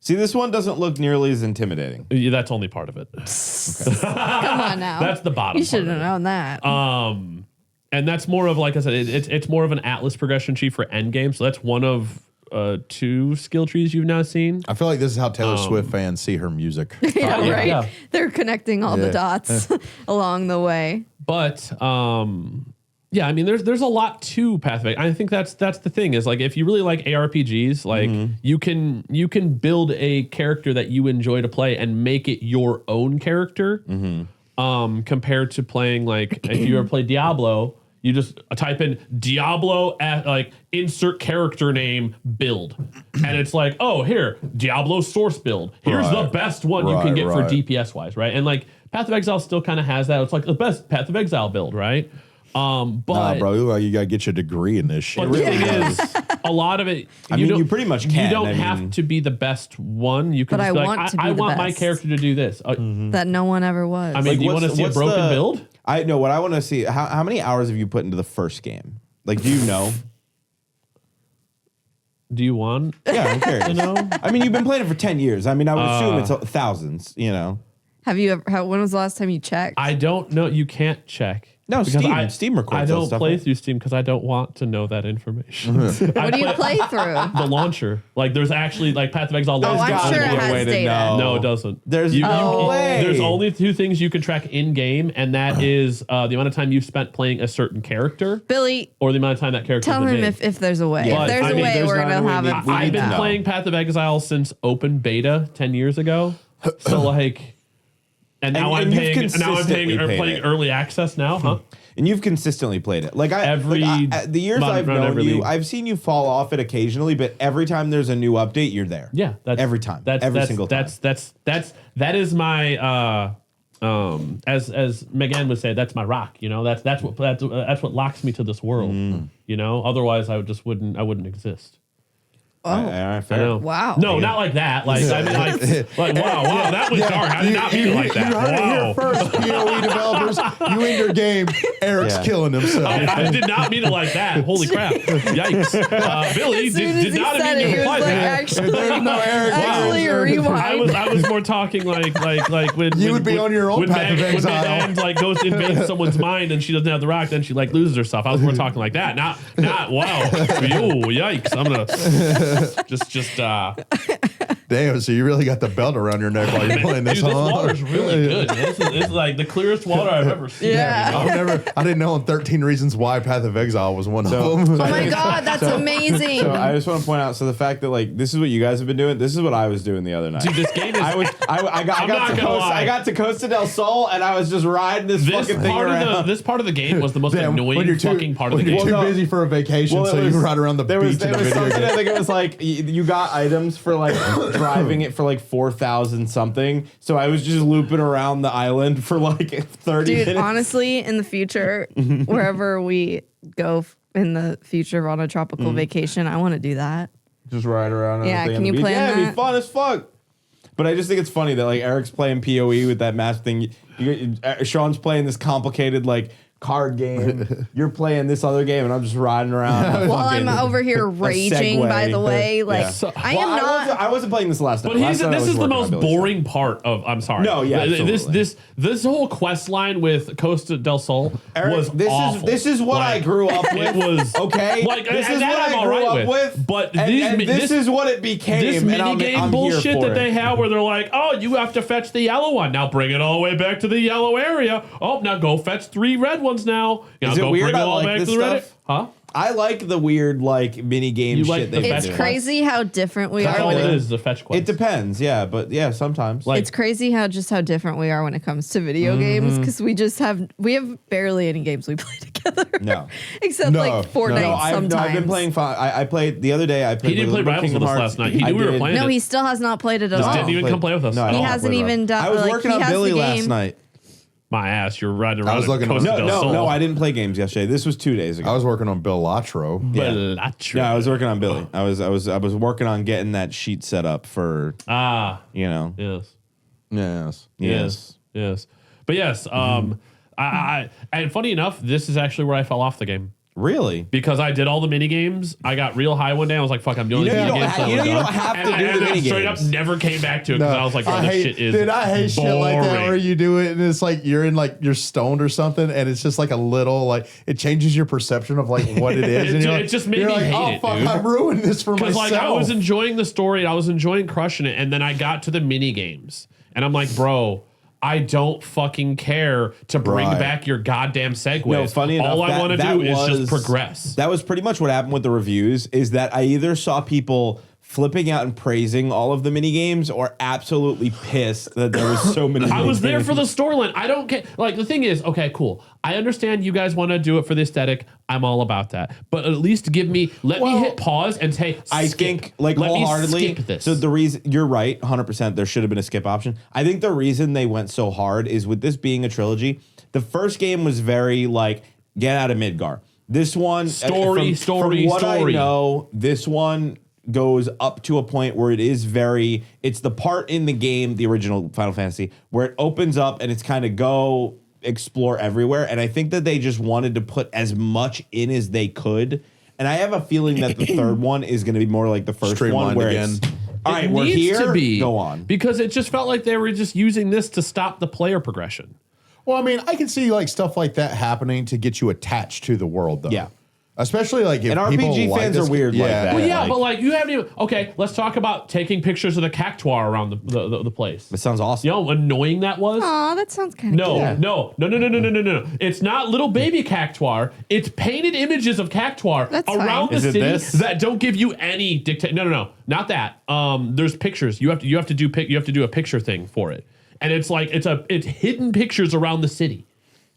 See, this one doesn't look nearly as intimidating. Yeah, that's only part of it. Come on now. That's the bottom. You should part have of it. known that. And that's more of, like I said, it's more of an Atlas progression tree for endgame. So that's one of 2 skill trees you've now seen. I feel like this is how Taylor Swift fans see her music. yeah, yeah, right. yeah. They're connecting all the Yeah. dots along the way. But yeah, I mean, there's a lot to Path of Exile. I think that's the thing is, like, if you really like ARPGs, like you can build a character that you enjoy to play and make it your own character. Compared to playing, like, if you ever play Diablo, you just type in Diablo at, like, insert character name build, and it's like, oh, here, Diablo source build. Here's the Right. best one you can Right, get for right. DPS wise, right? And like Path of Exile still kind of has that. It's like the best Path of Exile build, right? But Nah, bro, you look like you gotta get your degree in this shit. but the thing is, a lot of it. mean, don't- you pretty much can. You don't I have mean- to be the best one. You can But just I be like, want to be I the want my best. character to do this. That no one ever was. I mean, do you want to see a broken build? I know what I want to see. How many hours have you put into the first game? Like, do you know? Do you want? Yeah, I'm curious. You know? I mean, you've been playing it for 10 years. I mean, I would assume it's thousands, you know. Have you ever? When was the last time you checked? I don't know. You can't check. No, Because Steam records I that don't stuff, play right? through Steam because I don't want to know that information. what do you play through? The launcher. Like, there's actually, like, Path of Exile. Oh, I'm gotta sure be it a has way to data. know. No, it doesn't. There's no way. There's only 2 things you can track in game, and that is the amount of time you've spent playing a certain character, Billy, or the amount of time that character. tell him if there's a way. Yeah, if there's I a mean, way, there's we're not gonna a have way it. we- find I've been out. playing Path of Exile since open beta 10 years ago. So like, and now And I'm you've paying. Now I'm consistently paying. paid Playing it. early access now, huh? And you've consistently played it. Like Every the years month, I've around known every you, league. I've seen you fall off it occasionally, but every time there's a new update, you're there. Yeah, that's every time. That's every that's, single that's, time. That is my as Megan would say, that's my rock. You know, that's what locks me to this world. You know, otherwise I wouldn't exist. All right, I fair. know. Wow. No, not like that. Like I mean, like wow, that was dark. I did not mean it like that. You heard it here Wow. first, PoE developers. You in your game. Eric's Yeah. killing himself. I did not mean it like that. Holy crap! Yikes! Billy As soon did as he not said mean it, to he was imply like, that. actually, no Eric, actually wow. rewind. I was more talking like when You would be on your own when Path of Meg, Exile. When Meg like goes to invade someone's mind and she doesn't have the rock, then she like loses herself. I was more talking like that. Not wow. Yo, yikes! I'm gonna just. Damn, so you really got the belt around your neck while you're playing this, Dude, this huh? water's really good. This is like the clearest water I've ever seen. Yeah. I didn't know on 13 Reasons Why Path of Exile was one of them. Oh my god, that's amazing. So I just want to point out, so the fact that like this is what you guys have been doing, this is what I was doing the other night. Dude, this game is. I got to Costa del Sol, and I was just riding this This fucking thing around. this part of the game was the most Damn, annoying fucking part of the when you're game. too Well, no. busy for a vacation, Well, so it you was- can ride around the there beach in a video something, I game. think it was like you got items for like driving it for like 4,000 something. So I was just looping around the island for like 30 Dude, minutes. honestly, in the future, wherever we go in the future on a tropical vacation, I want to do that. Just ride around. Yeah, on the can you beach. play on Yeah, it'd be that? fun as fuck. But I just think it's funny that like Eric's playing PoE with that match thing. Sean's playing this complicated like card game. You're playing this other game, and I'm just riding around. While I'm over here raging, by the way, like Yeah. So- I am not. I wasn't playing this last night. But Last night I this was is the working on most Billy's boring part of. I'm sorry. No, yeah, absolutely. This whole quest line with Costa del Sol Eric, was awful. this is what I Like, grew up with. It was okay. Like this and is that what I'm I all grew right up with. But and this is what it became. This and mini I'm game here bullshit for that it. they have, where they're like, "Oh, you have to fetch the yellow one. Now bring it all the way back to the yellow area. Oh, now go fetch 3 red ones. Now Is it go weird bring it I all like back this to the red. stuff? Huh? I like the weird like mini game You shit. like they the do. It's fetch crazy how different we That's are. all When it it, is, the fetch quest. It depends, yeah, but yeah, sometimes. Like, it's crazy how different we are when it comes to video games because we have barely any games we play together. No. except No, like Fortnite no, sometimes. I've been playing. I played the other day. I played. He didn't play Little Rivals Kingdom with us Hearts. last night. He I knew we were did. playing No, it. he still has not played it at Just all. didn't even come play with us. No, at he all. He hasn't even done. I was like, working he on has Billy the last game. night. My ass, you're riding around. I was looking at- Costa del Sol. No, I didn't play games yesterday. This was 2 days ago. I was working on Belatro. Belatro. Yeah, I was working on Billy. I was working on getting that sheet set up for Yes. Yes. But yes, I and funny enough, this is actually where I fell off the game. Really? Because I did all the mini games. I got real high one day. I was like, fuck, I'm doing You these know mini you games. don't so you we're don't done. have to and do the then mini straight games. up never came back to it because I was like, bro, this shit is Dude, I hate shit like that boring. where you do it and it's like you're stoned or something and it's just like a little like it changes your perception of like what it is. And Dude, you're it like, just made you're me like, hate oh it, fuck, dude. I ruined this for Because myself. like I was enjoying the story, I was enjoying crushing it, and then I got to the mini games, and I'm like, bro, I don't fucking care to bring Right. back your goddamn segues. No, funny enough, all I want to that do is just was- progress. That was pretty much what happened with the reviews. Is that I either saw people flipping out and praising all of the mini games, or absolutely pissed that there was so many. I was mini there for the games. storyline. I don't care. Like the thing is, okay, cool. I understand you guys want to do it for the aesthetic. I'm all about that. But at least let me hit pause and say, I skip. think, like, let wholeheartedly. me skip this. So the reason you're right, 100%. There should have been a skip option. I think the reason they went so hard is with this being a trilogy. The first game was very like get out of Midgar. This one, Story. From what I know, this one goes up to a point where it is very. It's the part in the game, the original Final Fantasy, where it opens up and it's kind of go explore everywhere. And I think that they just wanted to put as much in as they could. And I have a feeling that the third one is going to be more like the first one, Streamlined where again. it's all right. It We're needs here. to be, Go on. because it just felt like they were just using this to stop the player progression. Well, I mean, I can see like stuff like that happening to get you attached to the world, though. Yeah. Especially like if And people RPG like fans this- are weird like that. Well, yeah, like- but like you haven't even. Okay, let's talk about taking pictures of the cactuar around the place. That sounds awesome. You know how annoying that was? Aw, that sounds kind of No. It's not little baby cactuar. It's painted images of cactuar That's around fine. the Is it city this? that don't give you any dictate. No, not that. There's pictures. You have to do a picture thing for it, and it's like it's hidden pictures around the city.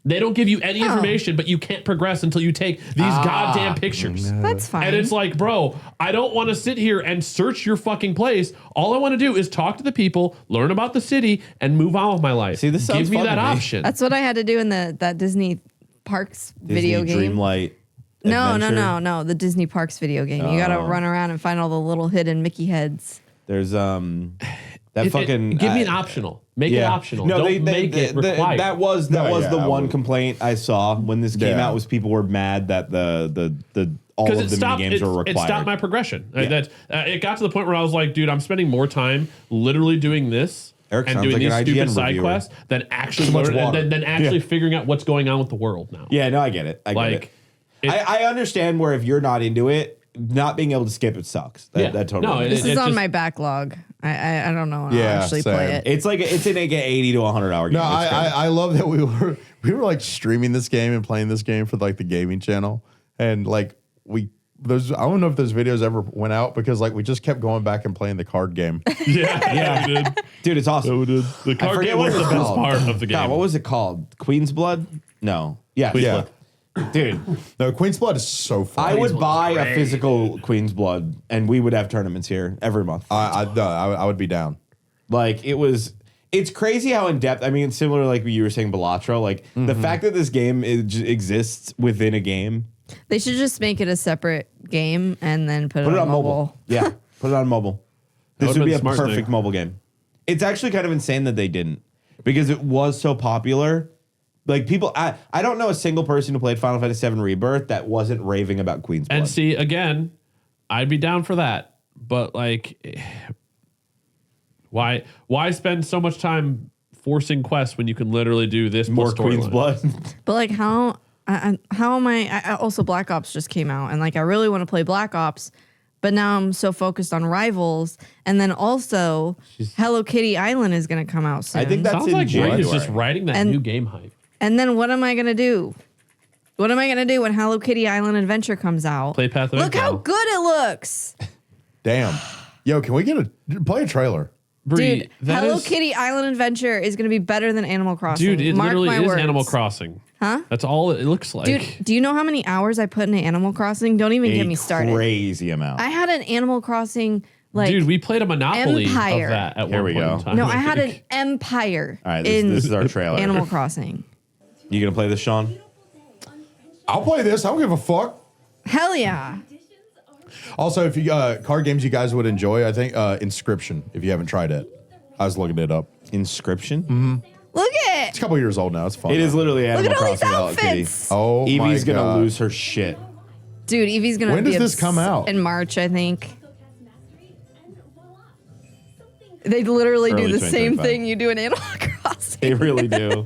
They don't give you any information, but you can't progress until you take these goddamn pictures. That's fine. And it's like, bro, I don't want to sit here and search your fucking place. All I want to do is talk to the people, learn about the city, and move on with my life. See, this sounds Give me fun that to me. option. That's what I had to do in that Disney Parks video Disney game. Dreamlight. No, Adventure. the Disney Parks video game. You got to run around and find all the little hidden Mickey heads. There's that fucking give me an optional. Make it optional. No, Don't make it required. That was the I one would- complaint I saw when this came Yeah. out was people were mad that the all of the mini games were required. It stopped my progression. It got to the point where I was like, dude, I'm spending more time literally doing this Eric and sounds doing like these an stupid IGN side reviewer. quests than actually much learn, water. than actually figuring out what's going on with the world now. Yeah, no, I get it. I get Like, it. I understand where if you're not into it, not being able to skip it sucks. That totally. No, makes This sense. is on just- my backlog. I don't know when Yeah, I'll actually same. play it. It's like it's an 80 to 100 hour game. No, It's crazy. I love that we were like streaming this game and playing this game for like the gaming channel, and like I don't know if those videos ever went out because like we just kept going back and playing the card game. yeah, we did. Dude, it's awesome. We did. The card forget game what was the it's best called. part of the game. God, what was it called? Queen's Blood? No. Yeah. Queen's Yeah. Blood. Dude, No, Queen's Blood is so fun. I would buy a physical Queen's Blood and we would have tournaments here every month. I would be down. Like it's crazy how in depth. I mean, it's similar like you were saying, Belatro. Like the fact that this game exists within a game. They should just make it a separate game and then put Put it it on mobile. Yeah, put it on mobile. This would've would be been a smart perfect thing. mobile game. It's actually kind of insane that they didn't because it was so popular. Like people, I don't know a single person who played Final Fantasy VII Rebirth that wasn't raving about Queen's Blood. And see, again, I'd be down for that. But like, why spend so much time forcing quests when you can literally do this More plus Queen's storyline? Blood. But like, how am I also Black Ops just came out, and like I really want to play Black Ops, but now I'm so focused on Rivals, and then also Hello Kitty Island is going to come out soon. I think that's Sounds in like Bree is January. just riding that And- new game hype. And then what am I going to do? What am I gonna do when Hello Kitty Island Adventure comes out? Play Path of Look how Exile. good it looks. Damn. Yo, can we play a trailer? Bree, Dude, that Hello is- Kitty Island Adventure is going to be better than Animal Crossing. Dude, it Mark literally my is words. Animal Crossing. Huh? That's all it looks like. Dude, do you know how many hours I put into Animal Crossing? Don't even get me started. Crazy amount. I had an Animal Crossing like Dude, we played a Monopoly Empire. of that at Here one we point go. in time. no, I had an empire All right, in this is our trailer. Animal Crossing. You gonna play this, Sean? I'll play this. I don't give a fuck. Hell yeah. Also, if you card games you guys would enjoy, I think Inscription. If you haven't tried it, I was looking it up. Inscription? Look It's at a couple years old now. It's fun. It is literally Look Animal at all these Crossing Hello Kitty. outfits. Oh Evie's my gonna God. lose her shit. Dude, Evie's going to When be does this come out? in March, I think. They literally do Early the same 2025. thing you do in Animal Crossing. They really do.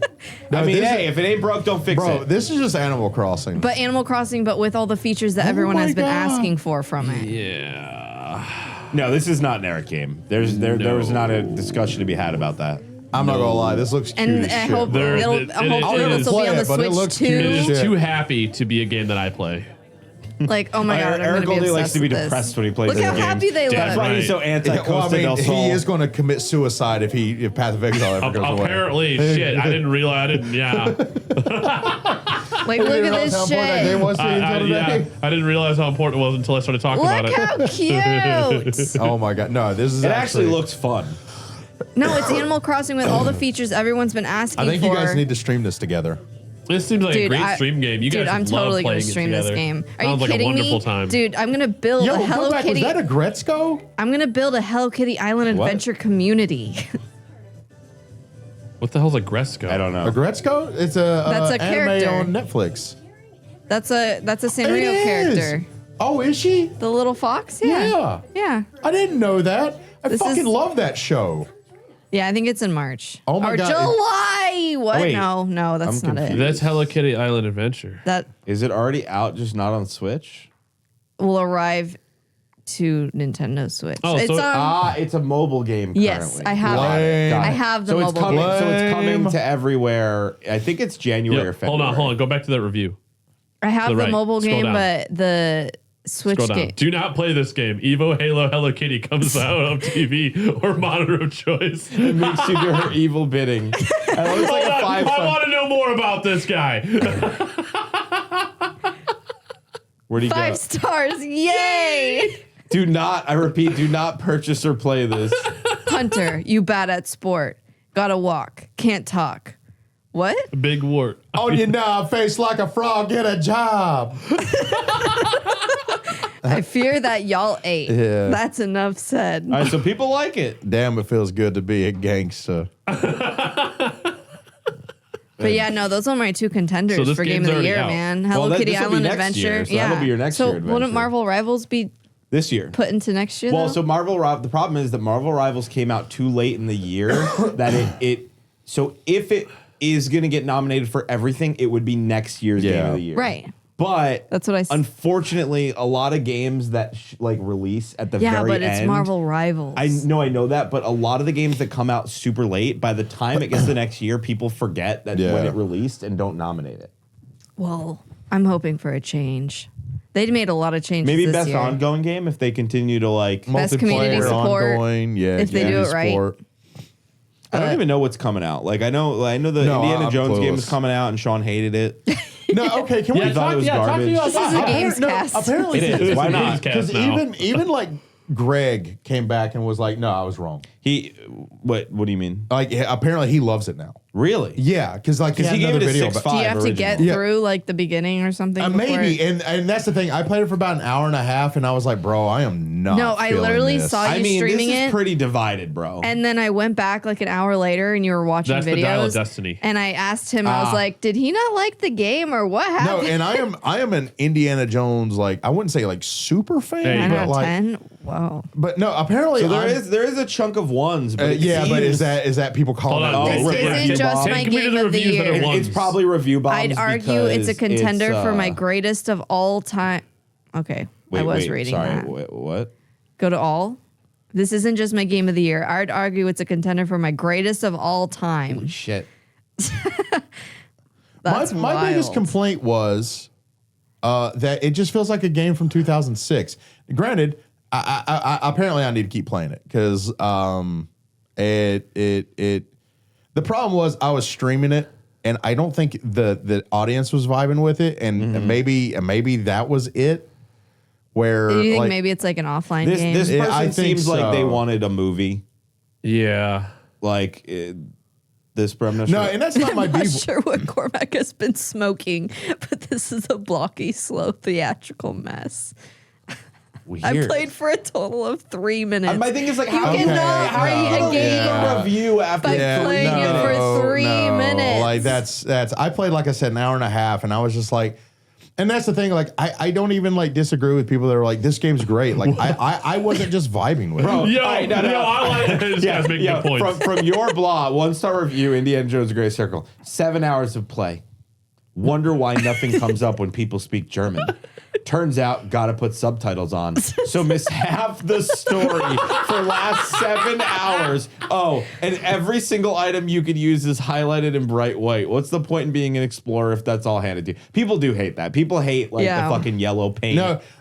No, I mean, this hey, is- if it ain't broke, don't fix Bro, it. this is just Animal Crossing. But Animal Crossing, but with all the features that everyone my has been God. asking for from it. Yeah. No, this is not an Eric game. There was not a discussion to be had about that. I'm not gonna lie, this looks cute And as I shit. hope There- it'll, it- hopefully it this is- will be on the Play it, but it Switch looks cute It too. as is shit. too happy to be a game that I play. Like, oh my god, I'm Eric gonna be only likes obsessed to be with this. depressed when he plays Look this how game. happy they Damn That's look. why he's so Right. anti Well, I Costa mean, del Sol. he is going to commit suicide if Path of Exile ever goes away. Apparently, shit. I didn't realize. I didn't. Yeah. Like, look at this How important that game shit. was to you until Yeah. today. I didn't realize how important it was until I started talking about Look it. how cute. Oh my god, no! This is It actually looks fun. No, it's Animal Crossing with all the features everyone's been asking I think for. you guys need to stream this together. This seems like a Dude, great stream game. You dude, guys I'm would love totally playing gonna it stream this together. game. Are Sounds you like kidding a wonderful me? time. Dude, I'm gonna build Yo, a go Hello back. Kitty. Was that a Gretzko? I'm gonna build a Hello Kitty Island What? Adventure community. What the hell's a Gresco? I don't know. A Gretzko? It's a That's a anime character. on Netflix. That's a Sanrio It is. character. Oh, is she? The little fox? Yeah. Yeah. Yeah. I didn't know that. I This fucking is- love that show. Yeah, I think it's in March. Oh my or God. July. What? Wait. No, that's I'm not it. That's Hello Kitty Island Adventure. That Is it already out, just not on Switch? will arrive to Nintendo Switch. Oh, it's so- on. It's a mobile game Yes, currently. I have Got it. Got I it. have the so mobile it's coming, game. So it's coming Lame. to everywhere. I think it's January or Yep. February. Hold on. Go back to that review. I have to the the right. mobile Scroll game, down. but the Switch Scroll down. game. Do not play this game. Evo, Halo, Hello Kitty comes out on TV or monitor of choice. It makes you do her evil bidding. I love it's like Hold a on. I 5-star. want to know more about this guy. Where'd he 5 go? stars. Yay! Do not, I repeat, do not purchase or play this. Hunter, you bad at sport. Gotta walk. Can't talk. What? Big wart. On your knob, face like a frog, get a job. I fear that y'all ate. Yeah. That's enough said. All right, so people like it. Damn, it feels good to be a gangster. But yeah, no, those are my two contenders So this for Game game's of the already Year, out. man. Well, Hello Kitty this'll be Island next Adventure. year, so yeah. that'll be your next so year adventure. wouldn't Marvel Rivals be This year. put into next year? Well, though? so the problem is that Marvel Rivals came out too late in the year that so if it is going to get nominated for everything, it would be next year's Game Yeah. of the Year. right. But That's what I s- unfortunately, a lot of games that release at the Yeah, very but end. it's Marvel Rivals. I know that, but a lot of the games that come out super late, by the time it gets to the next year, people forget that Yeah. when it released and don't nominate it. Well, I'm hoping for a change. They made a lot of changes Maybe this best year. ongoing if they continue to like. Best community Multiplayer, support, ongoing, yeah, if they do community it right. support. I don't even know what's coming out. Like I know the No, Indiana I'm Jones game is clueless. coming out, and Sean hated it. No, okay, can we Yeah, thought it was talk to you garbage. about This is a that. games cast. Apparently, It is. Why not? Because even like Greg came back and was like, "No, I was wrong." What do you mean? Like, apparently, he loves it now. Really? Yeah, because like he Because he had gave it another a video. 6.5. Do you have to get Yeah. through like the beginning or something? before Maybe, it- and that's the thing. I played it for about an hour and a half, and I was like, "Bro, I am not." No, I feeling literally this. saw you I mean, this streaming is it. pretty divided, bro. And then I went back like an hour later and you were watching That's videos. the Dial of Destiny. And I asked him, I was like, did he not like the game or what No, happened? and I am an Indiana Jones, like I wouldn't say like super fan, There you 9 go. out but of like, 10? Wow. but no, apparently so I'm- there is a chunk of ones, but it yeah, but seems- is that people calling Hold it? on. This Oh, isn't Rip just Bob. my Take me to game the of the reviews that year. it won. It's probably review bombs. I'd argue it's a because contender for my uh, greatest of all time. Okay, I was reading sorry, that. What? Go to all. This isn't just my game of the year. I'd argue it's a contender for my greatest of all time. Shit. That's my biggest wild. complaint was that it just feels like a game from 2006. Granted, I apparently I need to keep playing it because it the problem was I was streaming it and I don't think the audience was vibing with it and maybe that was it. Where Do you think like, maybe it's like an offline This game? this Yeah, person I think seems like they so. wanted a movie. Yeah. Like this, but I'm not no, sure. and that's not my I'm not beef. sure what Cormac has been smoking, but this is a blocky, slow, theatrical mess. I Weird. played for a total of 3 minutes. My thing is like, You how cannot how rate a do you game give a review after by playing it for 3 minutes. Like that's I played like I said an hour and a half, and I was just like, and that's the thing. Like I don't even like disagree with people that are like this game's great. Like I wasn't just vibing with it. Yo, I like this guy's making good points. From your blog, 1-star review, Indiana Jones Gray Circle, 7 hours of play. Wonder why nothing comes up when people speak German. Turns out, gotta put subtitles on. So miss half the story for last 7 hours. Oh, and every single item you could use is highlighted in bright white. What's the point in being an explorer if that's all handed to you? People do hate that. People hate like Yeah. the fucking yellow paint.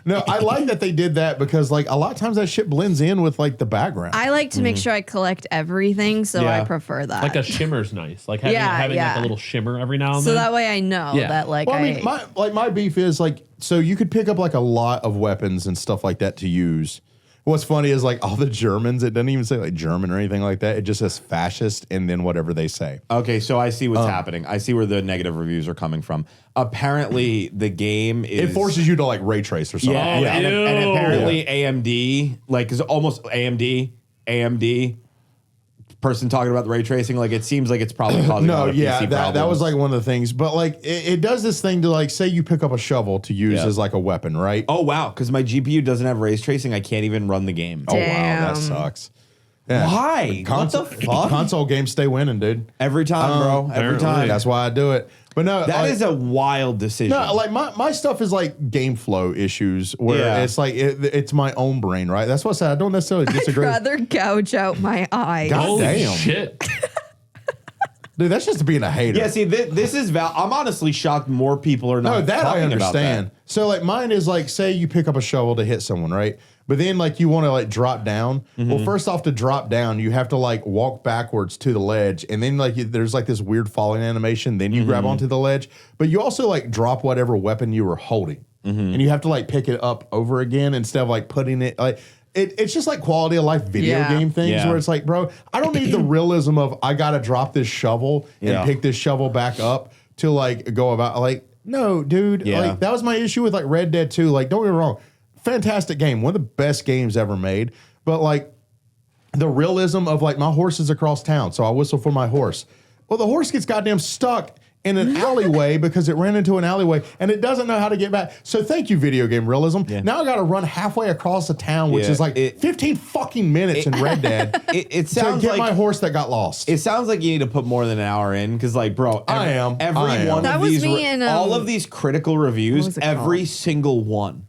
No, I like that they did that because like a lot of times that shit blends in with like the background. I like to make sure I collect everything, so Yeah. I prefer that. Like a shimmer's nice. Like having like Yeah. a little shimmer every now and so then. that way I know Yeah. that like Well, I mean, my beef is like, so you could pick up like a lot of weapons and stuff like that to use. What's funny is like all the Germans, it doesn't even say like German or anything like that. It just says fascist and then whatever they say. Okay, so I see what's happening. I see where the negative reviews are coming from. Apparently, the game is... It forces you to like ray trace or something. Yeah, Oh, and ew. apparently AMD, like, is almost AMD, person talking about the ray tracing, like, it seems like it's probably causing a lot No, of yeah, PC that was problems. like one of the things. But like it does this thing to like say you pick up a shovel to use Yeah. as like a weapon, right? Oh, wow, because my GPU doesn't have ray tracing. I can't even run the game. Oh, wow, Damn. that sucks. Yeah. Why? Console, What the fuck? console games stay winning, dude. Every time, bro. Every apparently. time. That's why I do it. But no, That is a wild decision. no, like my stuff is like game flow issues where Yeah. it's like it's my own brain, right? That's what I said. I don't necessarily I'd disagree. rather gouge out my eye. God Holy damn. shit. Dude, that's just being a hater. yeah, see, this is I'm honestly shocked more people are not No, that I talking about understand. that. So like mine is like, say you pick up a shovel to hit someone, right? But then like you want to like drop down. Mm-hmm. Well, first off, to drop down, you have to like walk backwards to the ledge, and then like there's like this weird falling animation. Then you grab Mm-hmm. onto the ledge, but you also like drop whatever weapon you were holding, Mm-hmm. and you have to like pick it up over again instead of like putting it like. It's just like quality of life video Yeah. game things Yeah. where it's like, bro, I don't need the realism of I gotta drop this shovel Yeah. and pick this shovel back up to like go about like no, dude. Yeah. Like that was my issue with like Red Dead 2. Like, don't get me wrong, fantastic game, one of the best games ever made. But like the realism of like my horse is across town, so I whistle for my horse. Well, the horse gets goddamn stuck in an alleyway because it ran into an alleyway and it doesn't know how to get back. So thank you, video game realism. Yeah. Now I got to run halfway across the town, which Yeah, is like it- 15 fucking minutes in Red Dead It to sounds get like my horse that got lost. It sounds like you need to put more than an hour in because, like, bro, I am. every one That of was these, me in, all of these critical what reviews, was it every called? single one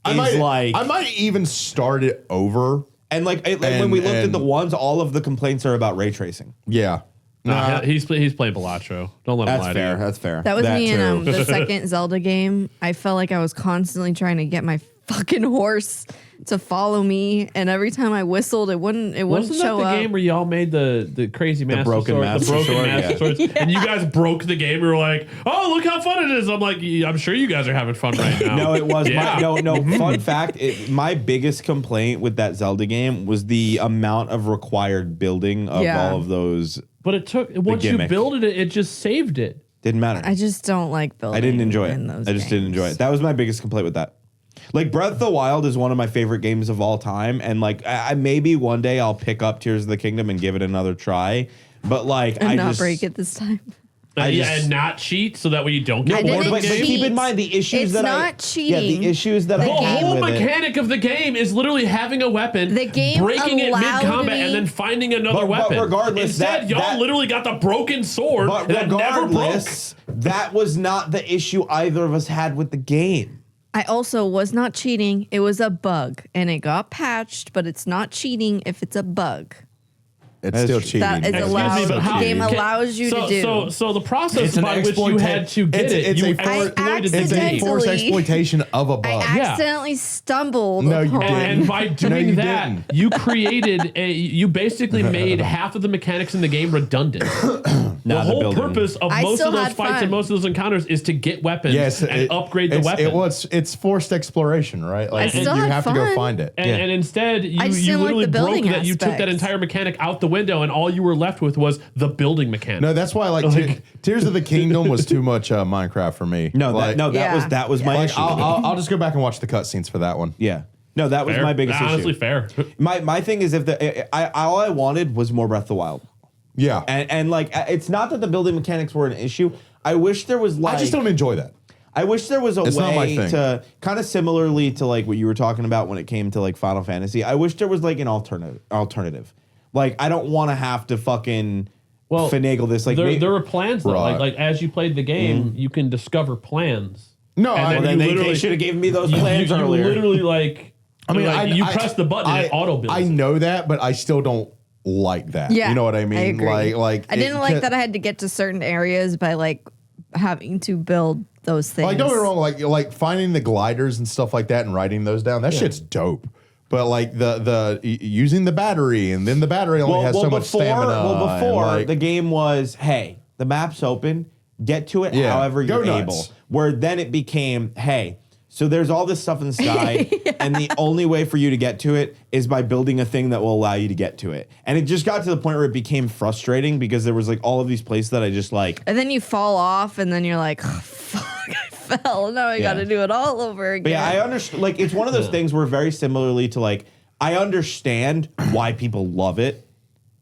I is might, like, I might even start it over. and like when we looked at and- the ones, all of the complaints are about ray tracing. Yeah. Nah, he's playing Belatro. Don't let him That's lie fair. to you. That's fair. That was me in too. the second Zelda game. I felt like I was constantly trying to get my fucking horse to follow me, and every time I whistled, it wouldn't Wasn't that show the up. game where y'all made the crazy master broken sword, master the broken sword, master yeah. swords, and you guys broke the game? You were like, "Oh, look how fun it is!" I'm like, "I'm sure you guys are having fun right now." No, it was Yeah. no. Fun fact: my biggest complaint with that Zelda game was the amount of required building of Yeah. all of those. But it took once you gimmick. built it, it just saved it. Didn't matter. I just don't like building. I didn't enjoy it. in those I just didn't games. enjoy it. That was my biggest complaint with that. Like Breath of the Wild is one of my favorite games of all time, and like I maybe one day I'll pick up Tears of the Kingdom and give it another try. But like And I not just break it this time. And not cheat so that way you don't I get bored didn't of the but game. keep in cheat. mind the issues It's that not cheating. Yeah, the issues that The I The had whole with it. mechanic of the game is literally having a weapon, The game breaking it allowed mid combat, me- and then finding another But weapon. regardless, instead, y'all that- literally got the broken sword But that never broke. regardless, that was not the issue either of us had with the game. I also was not cheating. It was a bug, and it got patched. But it's not cheating if it's a bug. It's still cheating. That is Excuse allowed. me, but how- The game okay, allows you to do. So the process It's an by which you had to get it's you a for- exploited the It's a game. forced Accidentally. exploitation of a I bug. accidentally stumbled No, you upon. didn't. And by doing you that, didn't. you created you basically made half of the mechanics in the game redundant. The whole building. purpose of I most still of those had fights fun. and most of those encounters is to get weapons Yes, and upgrade the weapon. It's forced exploration, right? Like still you had have to go fun. find it. And instead, you, I just you didn't like literally the broke building that. You took that aspects. entire mechanic out the window, and all you were left with was the building mechanic. No, that's why Tears of the Kingdom was too much Minecraft for me. That Yeah. was my Like issue. I'll just go back and watch the cutscenes for that one. yeah. No, that was Fair. my biggest Honestly, issue. fair. My thing is if all I wanted was more Breath of the Wild. Yeah, And like it's not that the building mechanics were an issue. I wish there was like I just don't enjoy that. I wish there was a It's not my way thing. to kind of similarly to like what you were talking about when it came to like Final Fantasy. I wish there was like an alternative. Like I don't want to have to fucking finagle this. Like there were plans though. Right. Like as you played the game, you can discover plans. No, And I, then then you they literally- should have given me those You, plans you earlier. literally like. you I- press the button and it auto builds. I know that, but I still don't like that. Yeah, You know what I mean? I agree. Like I didn't like that I had to get to certain areas by like having to build those things. Like don't get me wrong, like finding the gliders and stuff like that and writing those down. That shit's dope. But like the using the battery and then the battery only has so much stamina. Well, before and, like, the game was, hey, the map's open, get to it Yeah, however go you're nuts. able. Where then it became, hey, so there's all this stuff in the sky, and the only way for you to get to it is by building a thing that will allow you to get to it. And it just got to the point where it became frustrating because there was like all of these places that I just like. And then you fall off, and then you're like, oh, "Fuck, I fell. Now I got to do it all over again." But yeah, I understand. Like, it's one of those things where very similarly to like, I understand why people love it.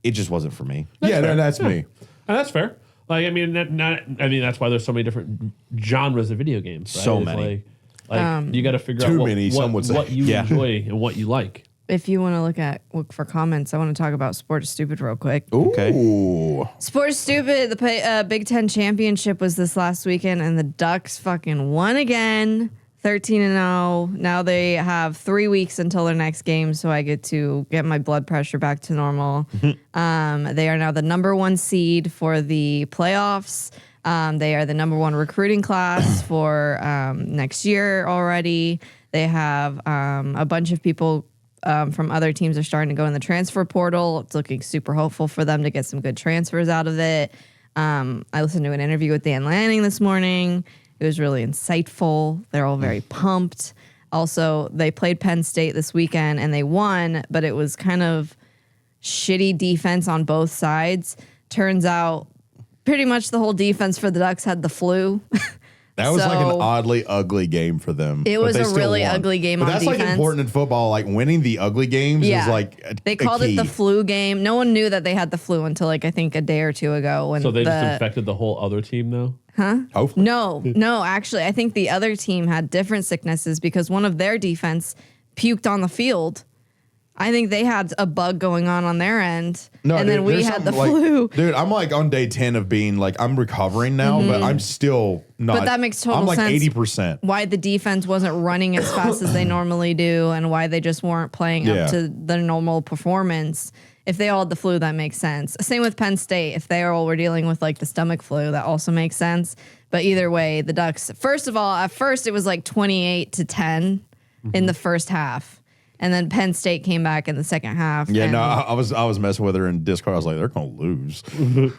It just wasn't for me. that's me. And that's fair. Like I mean, that's why there's so many different genres of video games. Right? So It's many. Like you got to figure Too out many, some would say. what you Yeah. enjoy and what you like. If you want to look for comments, I want to talk about Sporta Stupid real quick. Okay. Ooh. Sporta Stupid, the Big Ten championship was this last weekend, and the Ducks fucking won again, 13-0. Now they have 3 weeks until their next game, so I get to get my blood pressure back to normal. They are now the number 1 seed for the playoffs. They are the number 1 recruiting class for next year already. They have a bunch of people from other teams are starting to go in the transfer portal. It's looking super hopeful for them to get some good transfers out of it. I listened to an interview with Dan Lanning this morning. It was really insightful. They're all very pumped. Also, they played Penn State this weekend and they won, but it was kind of shitty defense on both sides. Turns out pretty much the whole defense for the Ducks had the flu. That was like an So- oddly ugly game for them. It but was they a still really won. ugly game But on that's like defense. important in football. Like winning the ugly games is like they called it the flu game. No one knew that they had the flu until like I think a day or two ago when So they just the infected the whole other team now. Hopefully. no, actually I think the other team had different sicknesses because one of their defense puked on the field. I think they had a bug going on their end, No, and dude, then we there's had the something, flu. Dude, I'm like on day 10 of being like, I'm recovering now, but I'm still not. But that makes total I'm like sense. 80%. Why the defense wasn't running as fast as they normally do, and why they just weren't playing Yeah. up to their normal performance. If they all had the flu, that makes sense. Same with Penn State. If they all were dealing with like the stomach flu, that also makes sense. But either way, the Ducks, first of all, at first it was like 28-10 in the first half. And then Penn State came back in the second half. Yeah, and no, I was messing with her in Discord. I was like, they're gonna lose.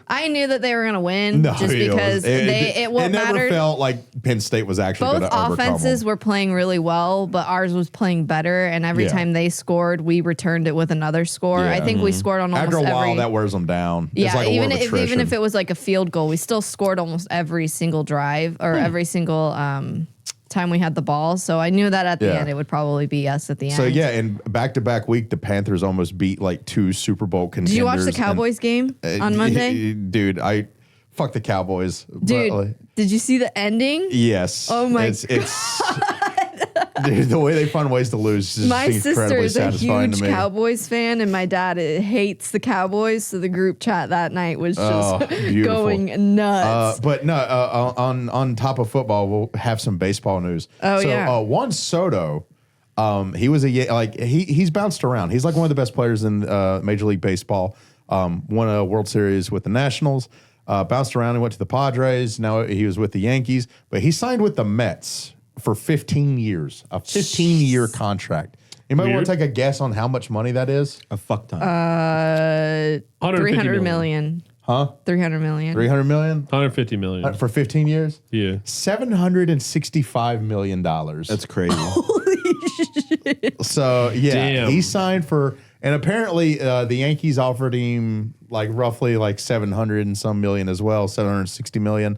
I knew that they were going to win No, just because it it never mattered. felt like Penn State was actually Both going to overcome offenses them. were playing really well, but ours was playing better. And every Yeah. time they scored, we returned it with another score. Yeah. I think we scored on almost After a while, every. that wears them down. It's Yeah, like a war even of even if attrition. it was like a field goal, we still scored almost every single drive or every single time we had the ball. So I knew that at the Yeah. end it would probably be us at the end. So yeah, in back-to-back week, the Panthers almost beat like 2 Super Bowl contenders. Did you watch the and- Cowboys game on Monday? Dude, I fuck the Cowboys. Dude, But, like, did you see the ending? yes. Oh my it's dude, the way they find ways to lose is My just sister incredibly is a satisfying huge to me. Cowboys fan, and my dad hates the Cowboys. So the group chat that night was just beautiful. going nuts. But no, on top of football, we'll have some baseball news. Oh, so, yeah. Juan Soto, he was he's bounced around. He's like one of the best players in Major League Baseball. Won a World Series with the Nationals. Bounced around and went to the Padres. Now he was with the Yankees, but he signed with the Mets for 15 years, a 15-year contract. Anybody want to take a guess on how much money that is? A fuck ton. 300 million. Huh? 300 million. 300 million? 150 million. For 15 years? Yeah. $765 million. That's crazy. So, yeah, Damn. he signed for, and apparently the Yankees offered him like roughly like 700 and some million as well, 760 million.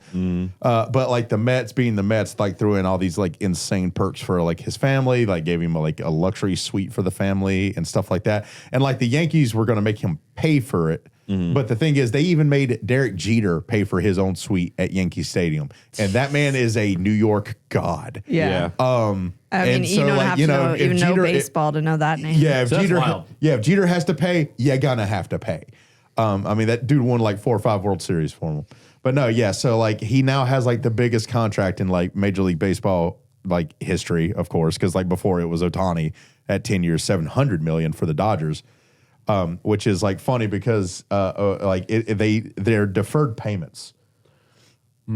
But like the Mets being the Mets, like threw in all these like insane perks for like his family, like gave him like a luxury suite for the family and stuff like that. And like the Yankees were going to make him pay for it. But the thing is, they even made Derek Jeter pay for his own suite at Yankee Stadium, and that man is a New York god. Yeah. I mean, and you so, don't like, have you to know, know, if even know Jeter- baseball to know that name. Yeah, if So that's Jeter, wild. if Jeter has to pay, you're gonna have to pay. I mean, that dude won like 4 or 5 World Series for him. But no, yeah. So like, he now has like the biggest contract in like Major League Baseball like history, of course, because like before it was Ohtani at 10 years, 700 million for the Dodgers. Which is like funny because like they're deferred payments. So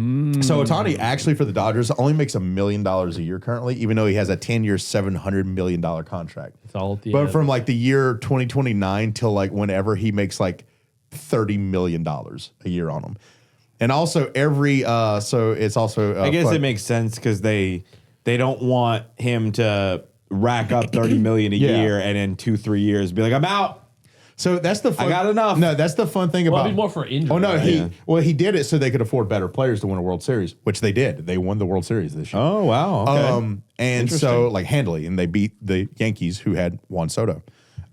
Ohtani actually for the Dodgers only makes $1 million a year currently, even though he has a 10-year, $700 million contract. It's all at the But end. from like the year 2029 till like whenever he makes like $30 million a year on them. And also every so it's also I guess it makes sense because they don't want him to rack up 30 million a Yeah. year and in 2-3 years be like, I'm out. So that's the fun, I got enough. No, that's the fun thing well, about it'd be more for injury. Oh no, right? he did it so they could afford better players to win a World Series, which they did. They won the World Series this year. Oh, wow. Okay. And so like handily, and they beat the Yankees who had Juan Soto.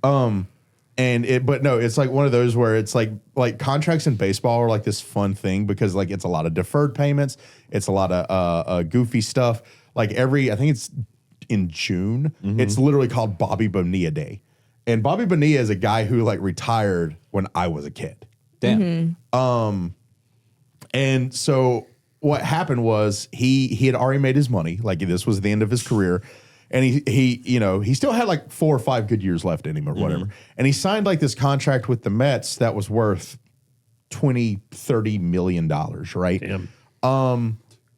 But no, it's like one of those where it's like contracts in baseball are like this fun thing because like it's a lot of deferred payments, it's a lot of goofy stuff. Like I think it's in June, it's literally called Bobby Bonilla Day. And Bobby Bonilla is a guy who like retired when I was a kid. Damn. And so what happened was he had already made his money. Like this was the end of his career. And he still had like 4 or 5 good years left in him or whatever. And he signed like this contract with the Mets that was worth $20-30 million, right? Damn.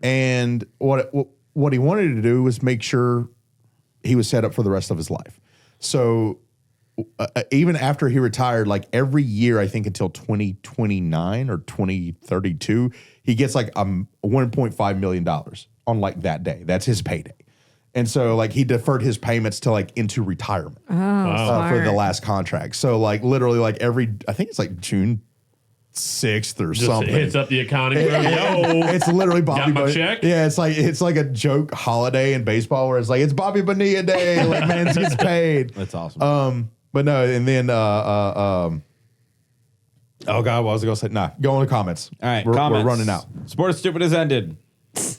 And what he wanted to do was make sure he was set up for the rest of his life. So even after he retired, like every year, I think until 2029 or 2032, he gets like $1.5 million on like that day. That's his payday. And so like he deferred his payments to like into retirement for the last contract. So like literally like I think it's like June 6th or Just something. hits up the accounting firm. Yo. It's literally Bobby Got my Bonilla. check? Yeah, it's like a joke holiday in baseball where it's like it's Bobby Bonilla Day. Like man gets paid. That's awesome. But no, and then oh god, what was I gonna say? Nah, go in the comments. All right, we're comments. running out. Sporta Stupid has ended.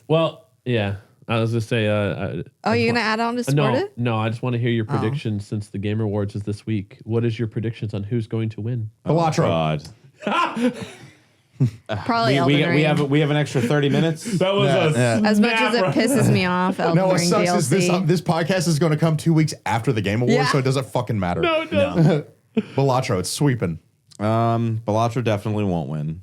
Well, yeah. I was just say. Oh, you're gonna add on to Sporta? No. I just want to hear your predictions since the Game Awards is this week. What is your predictions on who's going to win? Belatro. God. Probably Elden Ring. we have an extra 30 minutes. That was As much as it pisses me off, Elden No, what Ring sucks is DLC. this podcast is going to come 2 weeks after the Game Awards, Yeah. so it doesn't fucking matter. No, it doesn't. Belatro, it's sweeping. Belatro definitely won't win.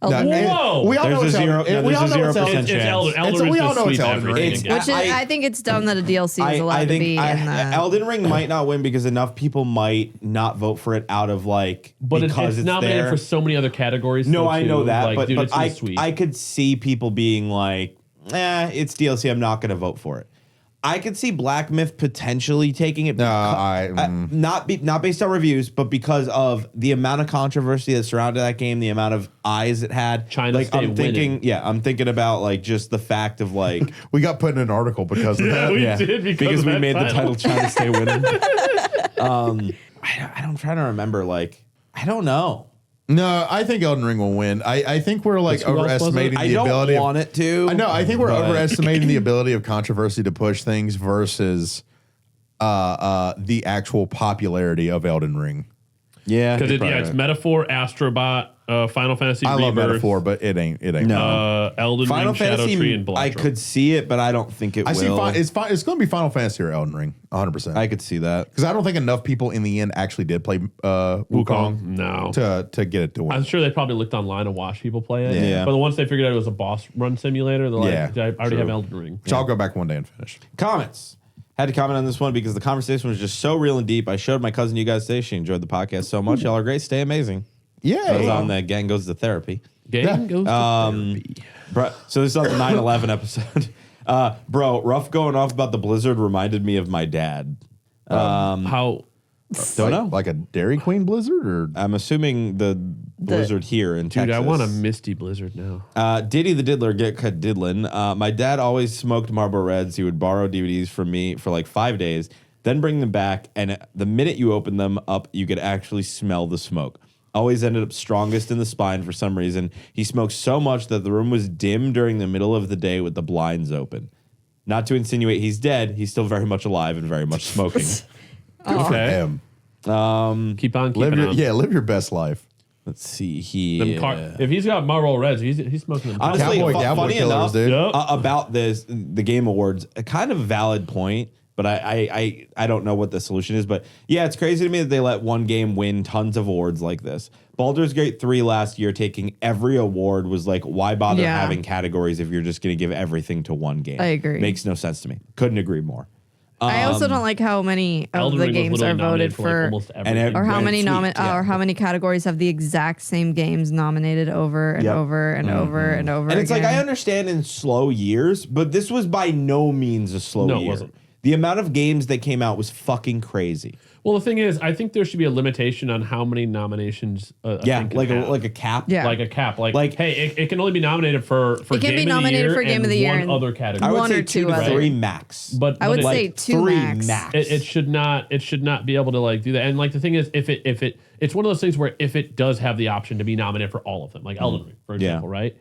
Elden No, Ring. Whoa! we all know There's it's a zero- Elden- no, we all there's a know it's 0% Elden It's Ring. Elden. Elden we Ring's all just know it's sweep Elden Ring. everything. Which is, I think it's dumb that a DLC is allowed to be in the. Elden Ring might not win because enough people might not vote for it out of like But because it's nominated there. for so many other categories. No, though, I know too. that, Like, but, dude, but it's just sweet. I could see people being like, it's DLC, I'm not going to vote for it. I could see Black Myth potentially taking it. Not based on reviews, but because of the amount of controversy that surrounded that game, the amount of eyes it had. China like, State I'm thinking, winning. I'm thinking about like just the fact of like We got put in an article because of that. we did because we of made that the title China Stay Winning. I'm trying to remember. Like, I don't know. No, I think Elden Ring will win. I think we're like Who else was it? overestimating I the don't ability. want it to. I know. I think we're but- overestimating the ability of controversy to push things versus the actual popularity of Elden Ring. Yeah, because you're it's right. Metaphor, Astrobot, Final Fantasy I love Rebirth, Metaphor, but it ain't. No. Elden Final Ring, Shadow Fantasy, Tree, and Belatro. I could see it, but I don't think it I will. see. It's going to be Final Fantasy or Elden Ring, 100%. I could see that. Because I don't think enough people in the end actually did play Wukong No. to get it to win. I'm sure they probably looked online and watched people play it. Yeah. But once they figured out it was a boss run simulator, they're like, Yeah, I already true. have Elden Ring. Which I'll go back one day and finish. Comments. Had to comment on this one because the conversation was just so real and deep. I showed my cousin you guys today. She enjoyed the podcast so much. Y'all are great. Stay amazing. Yeah. Goes on that gang goes to therapy. Game goes to therapy. Bro, so this is on the 9/11 episode. Bro, Ruff going off about the blizzard reminded me of my dad. How Don't know. Like a Dairy Queen blizzard or I'm assuming the blizzard here in dude, Texas. I want a misty blizzard now. Diddy the Diddler get cut diddlin'. My dad always smoked Marlboro Reds. He would borrow DVDs from me for like 5 days, then bring them back, and the minute you open them up, you could actually smell the smoke. Always ended up strongest in the spine for some reason. He smoked so much that the room was dim during the middle of the day with the blinds open. Not to insinuate he's dead, he's still very much alive and very much smoking. Okay. him. Keep on keeping on. Live your best life. Let's see Them here. if he's got Marlboro Reds, he's smoking them. Honestly, Cowboy funny killers, enough, dude. Yep. About the Game Awards, a kind of valid point, but I don't know what the solution is. But yeah, it's crazy to me that they let one game win tons of awards like this. Baldur's Gate 3 last year taking every award was like, why bother Yeah. having categories if you're just going to give everything to one game? I agree. Makes no sense to me. Couldn't agree more. I also don't like how many of Elden the Ring was games literally are nominated voted like, for, almost And everything. or how Red many Sweet, yeah. or how many categories have the exact same games nominated over and Yep. over and over and over. And it's like, again. I understand in slow years, but this was by no means a slow No, it year. wasn't. The amount of games that came out was fucking crazy. Well, the thing is, I think there should be a limitation on how many nominations. Yeah, thing can like have. a cap. Yeah. like a cap. Like, Like- hey, it can only be nominated for It can game be of the nominated year for Game and of the Year one and other category. I would One say or 2 two to other. 3 max. But I would it- say like 2 3 max. max. it should not be able to like do that. And like the thing is, if it's one of those things where if it does have the option to be nominated for all of them, like Elden Ring, for example, right?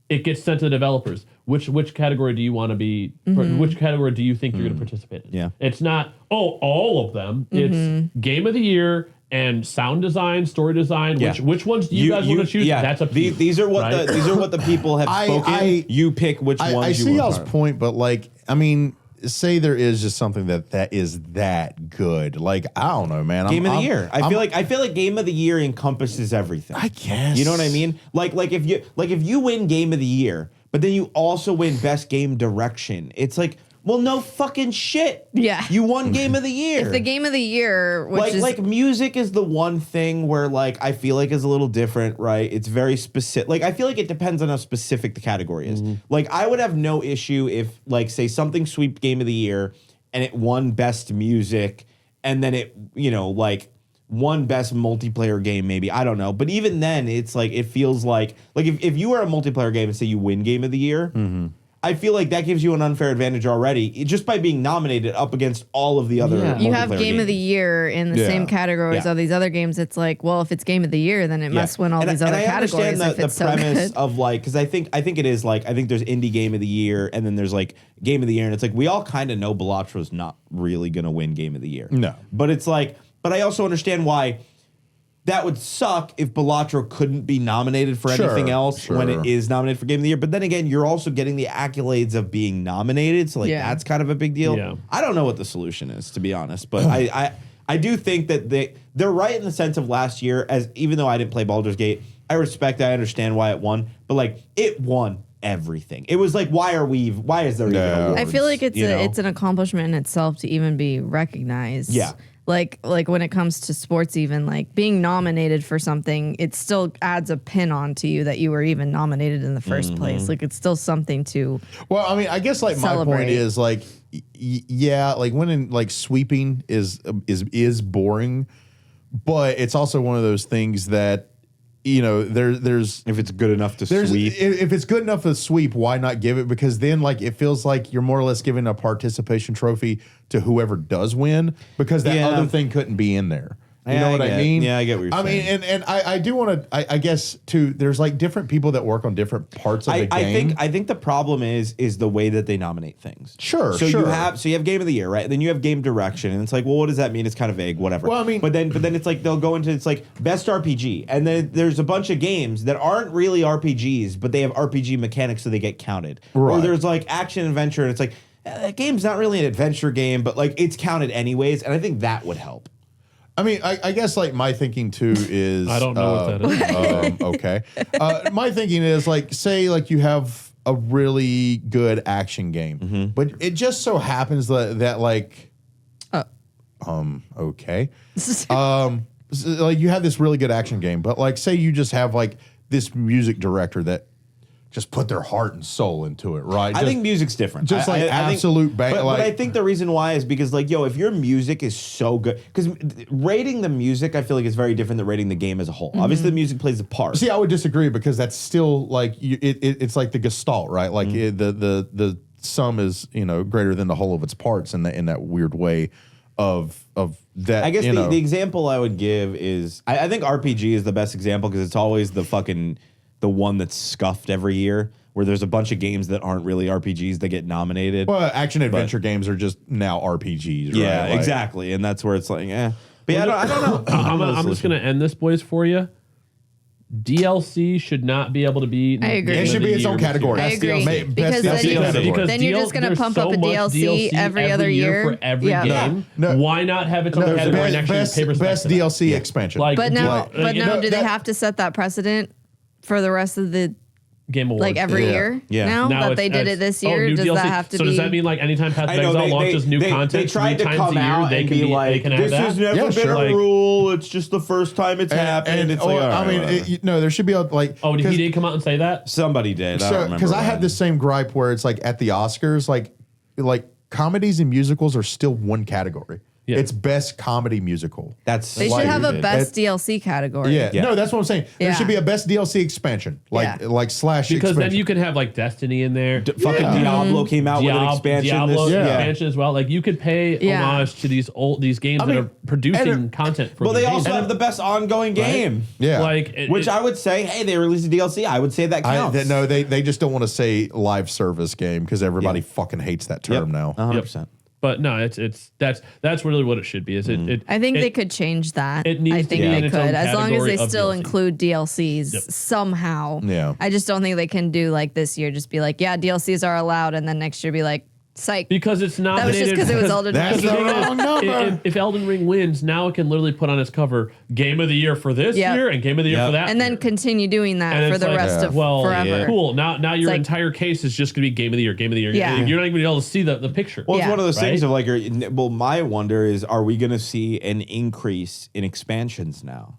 It gets sent to the developers. Which category do you want to be? Which category do you think you're going to participate in? Yeah. It's not all of them. It's game of the year and sound design, story design. Yeah. Which ones do you guys want to choose? Yeah, That's up to you, these are what right? these are what the people have spoken. You pick which ones I you see want. y'all's point, but like, I mean, say there is just something that is that good. Like, I don't know, man. Game of the year. I feel like Game of the Year encompasses everything. I guess. You know what I mean? Like if you win Game of the Year, but then you also win Best Game Direction, it's like, well, no fucking shit. Yeah. You won Game of the Year. If the Game of the Year, which is like music is the one thing where like I feel like is a little different, right? It's very specific. Like I feel like it depends on how specific the category is. Like I would have no issue if like say something swept Game of the Year and it won Best Music and then it like won Best Multiplayer Game maybe. I don't know. But even then it's like it feels like if you were a multiplayer game and say you win Game of the Year, I feel like that gives you an unfair advantage already just by being nominated up against all of the other Yeah. you have multiplayer Game of the games. Year in the Yeah. same categories Yeah. of these other games. It's like, well, if it's Game of the Year, then it Yeah. must win all these other I categories understand if it's the so premise good. of like, because I think it is like, I think there's Indie Game of the Year and then there's like Game of the Year, and it's like we all kind of know Belatro's not really gonna win Game of the Year. No. But it's like, but I also understand why that would suck if Belatro couldn't be nominated for Sure, anything else when sure. it is nominated for Game of the Year. But then again, you're also getting the accolades of being nominated, so like Yeah. that's kind of a big deal. Yeah. I don't know what the solution is, to be honest, but I do think that they're right in the sense of last year. As even though I didn't play Baldur's Gate, I understand why it won, but like it won everything. It was like, why is there even Yeah. awards? I feel like it's you know? it's an accomplishment in itself to even be recognized. Yeah. Like when it comes to sports, even like being nominated for something, it still adds a pin onto you that you were even nominated in the first place. Like it's still something to. Well, I mean, I guess like my point Celebrate. is like, yeah, like winning, like sweeping is boring, but it's also one of those things that there's if it's good enough to there's sweep. if it's good enough to sweep, why not give it? Because then like it feels like you're more or less giving a participation trophy to whoever does win because that Yeah. other thing couldn't be in there. You know what I mean? Yeah, I get what you're saying. I mean, and I do want to. I guess too. There's like different people that work on different parts of the game. I think the problem is the way that they nominate things. Sure, So sure. you have game of the year, right? And then you have game direction, and it's like, well, what does that mean? It's kind of vague, whatever. Well, I mean, but then it's like they'll go into it's like best RPG, and then there's a bunch of games that aren't really RPGs, but they have RPG mechanics, so they get counted. Right. Or there's like action adventure, and it's like that game's not really an adventure game, but like it's counted anyways, and I think that would help. I mean, I guess like my thinking too is I don't know what that is. Okay, my thinking is like say like you have a really good action game, but it just so happens that like, okay, like you have this really good action game, but like say you just have like this music director that just put their heart and soul into it, right? I think music's different. Just like absolute bang. But I think the reason why is because like, yo, if your music is so good, because rating the music, I feel like is very different than rating the game as a whole. Obviously, the music plays a part. See, I would disagree because that's still like it's like the gestalt, right? Like the sum is greater than the whole of its parts in that weird way of that. I guess the example I would give is I think RPG is the best example because it's always the one that's scuffed every year, where there's a bunch of games that aren't really RPGs that get nominated. Well, action adventure games are just now RPGs, right? Yeah, Like, exactly, and that's where it's like, eh. But yeah, I don't know. I'm just gonna end this, boys, for you. DLC should not be able to be. I agree. Game It should of be the its year own this year. category. I agree. Best Because DLC then, category. then you're just going to there's pump so up a much DLC every other year. for every Yeah. game. No. Why not have its own No, category next to best Paper Specs? DLC expansion. Like, But now, like, you do know, they have to set that precedent for the rest of the Game Awards. like every year? Yeah. Now Now that it's- they did it's- it this oh, year, new does DLC. that have to so be? does that mean like anytime Path of I know, Exile launches new they content tried 3 to times come a year, out they and can be be like, they can have this that? has never Yeah, been sure. a Like- rule. It's just the first time it's happened. It's like, all right, whatever. no, there should be like. Oh, he 'cause- did come out and say that? Somebody did. I don't remember. Because I had when. the same gripe where it's like at the Oscars, like comedies and musicals are still one category. Yeah. It's best comedy musical. That's They should like- have a It- best DLC category. Yeah. Yeah. No, that's what I'm saying. There Yeah. should be a best DLC expansion, like Yeah. slash Because expansion. then you can have like Destiny in there. Fucking Diablo came out with an expansion. Diablo this, expansion as well. Like you could pay Yeah. homage to these games I mean, that are producing and- content for Well, the they games. also have the best ongoing game. yeah. Like Which I would say, hey, they released a DLC. I would say that counts. No, they just don't want to say live service game because everybody fucking hates that term now. 100%. But no, that's really what it should be. Is it? I think it- they could change that. it needs I to think be in they its own could, as long as category they of still DLC. include DLCs Yep. somehow. Yeah. I just don't think they can do like this year. Just be like, yeah, DLCs are allowed, and then next year be like, psych. Because it's not. That was just 'cause it was Elden Ring. That's the wrong number. If Elden Ring wins, now it can literally put on its cover Game of the Year for this Yep. year and Game of the Year Yep. for that, and then year. continue doing that And for it's the like, rest of forever. yeah. Cool. Now your like- entire case is just going to be Game of the Year, Game of the Year. Yeah. You're not even going to be able to see the picture. Well, it's Yeah. one of those things Right? of like, well, my wonder is, are we going to see an increase in expansions now?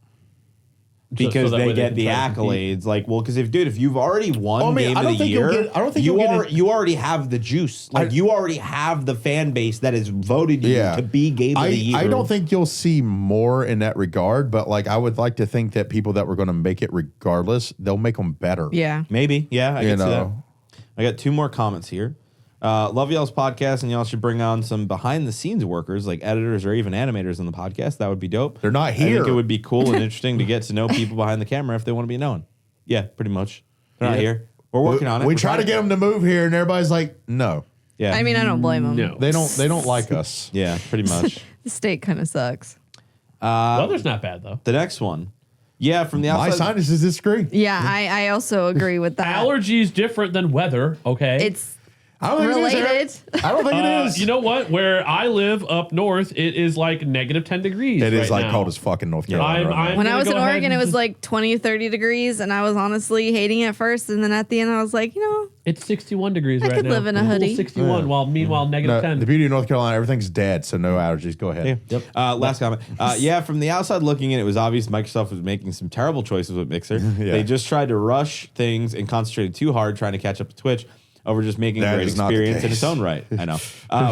Because so that they way they get can the try to compete. accolades, like, well, because if you've already won I mean, Game I of don't the think you'll Year, get- I don't think you'll get it. you already have the juice, like you already have the fan base that has voted you Yeah. to be Game of the Year. I don't think you'll see more in that regard, but like I would like to think that people that were going to make it regardless, they'll make them better. Yeah. Maybe, yeah, I You can see that. know. I got 2 more comments here. Love y'all's podcast, and y'all should bring on some behind the scenes workers, like editors or even animators on the podcast. That would be dope. They're not I think here. it would be cool and interesting to get to know people behind the camera if they want to be known. Yeah, pretty much. They're not Yeah. here. We're working on it. We We're try to trying get them to move here, and everybody's like, no, Yeah, I mean, I don't blame them. No. they don't like us. yeah, pretty much. The state kind of sucks. Weather's not bad though. The next one, yeah, from the My outside. sinuses disagree. Yeah, I also agree with that. Allergies different than weather. Okay. It's I don't think it is, related. Eric. I don't think it is. You know what? Where I live up north, it is like negative 10 degrees. It is right like now. cold as fucking North Carolina. I'm- right now. I'm- When I gonna was in go ahead Oregon, and it was just- like 20, 30 degrees, and I was honestly hating it at first. And then at the end, I was like, It's 61 degrees I right could now. live in a Cool hoodie. 61, while meanwhile negative No, 10. the beauty of North Carolina, everything's dead, so no allergies. Go ahead. Yep. Last comment. Yeah, from the outside looking in, it was obvious Microsoft was making some terrible choices with Mixer. Yeah. They just tried to rush things and concentrated too hard trying to catch up to Twitch over just making That a great is not the experience in case. its own right. I know.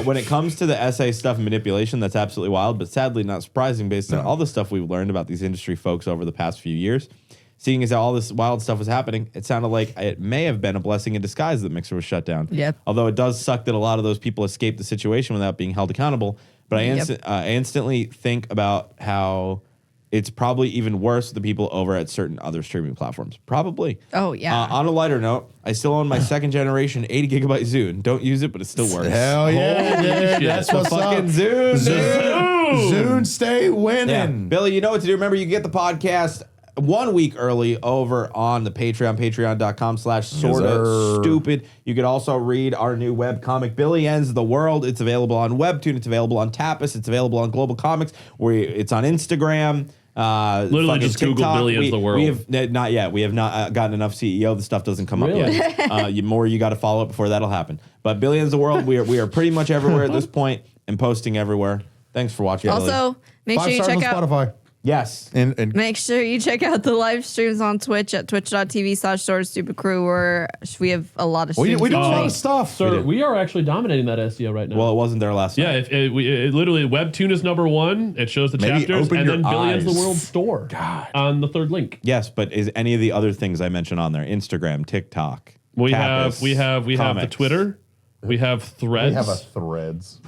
When it comes to the essay stuff and manipulation, that's absolutely wild, but sadly not surprising based on all the stuff we've learned about these industry folks over the past few years. Seeing as how all this wild stuff was happening, it sounded like it may have been a blessing in disguise that Mixer was shut down. Yep. Although it does suck that a lot of those people escaped the situation without being held accountable. But I instantly think about how it's probably even worse with the people over at certain other streaming platforms. Probably. Oh, yeah. On a lighter note, I still own my second generation 80 gigabyte Zune. Don't use it, but it still works. Hell yeah, Holy dude. shit. That's The what's fucking up. Zune. Zune, stay winning. Yeah. Billy, you know what to do. Remember, you can get the podcast 1 week early over on the Patreon, patreon.com/Sorta sir. Stupid. You could also read our new webcomic, Billy Ends the World. It's available on Webtoon. It's available on Tapas. It's available on Global Comics. It's on Instagram. Literally fucking just Google TikTok. Billy Ends the World. We have not yet. We have not gotten enough CEO. The stuff doesn't come Really? up yet. You got to follow it before that'll happen. But Billy Ends the World, we are pretty much everywhere at this point and posting everywhere. Thanks for watching. Billy. Also, make 5 sure you stars check on out. Spotify. Yes. And Make sure you check out the live streams on Twitch at twitch.tv/Sorta Stupid Crew, where we have a lot of we streams. do a each lot week. of stuff. Sir, we are actually dominating that SEO right now. Well, it wasn't there last yeah, night. it literally Webtoon is number 1. It shows the Maybe chapters, open and your then Billy Ends the eyes. World store on the third link. Yes, but is any of the other things I mentioned on there? Instagram, TikTok. We Tapas, have the comics. Twitter. We have Threads. We have a threads.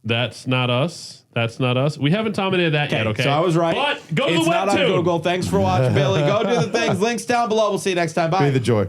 That's not us. That's not us. We haven't dominated that yet. Okay, So I was right. But go to it's the not on Webtoon. Google. Thanks for watching, Billy. Go do the things. Links down below. We'll see you next time. Bye. Be the joy.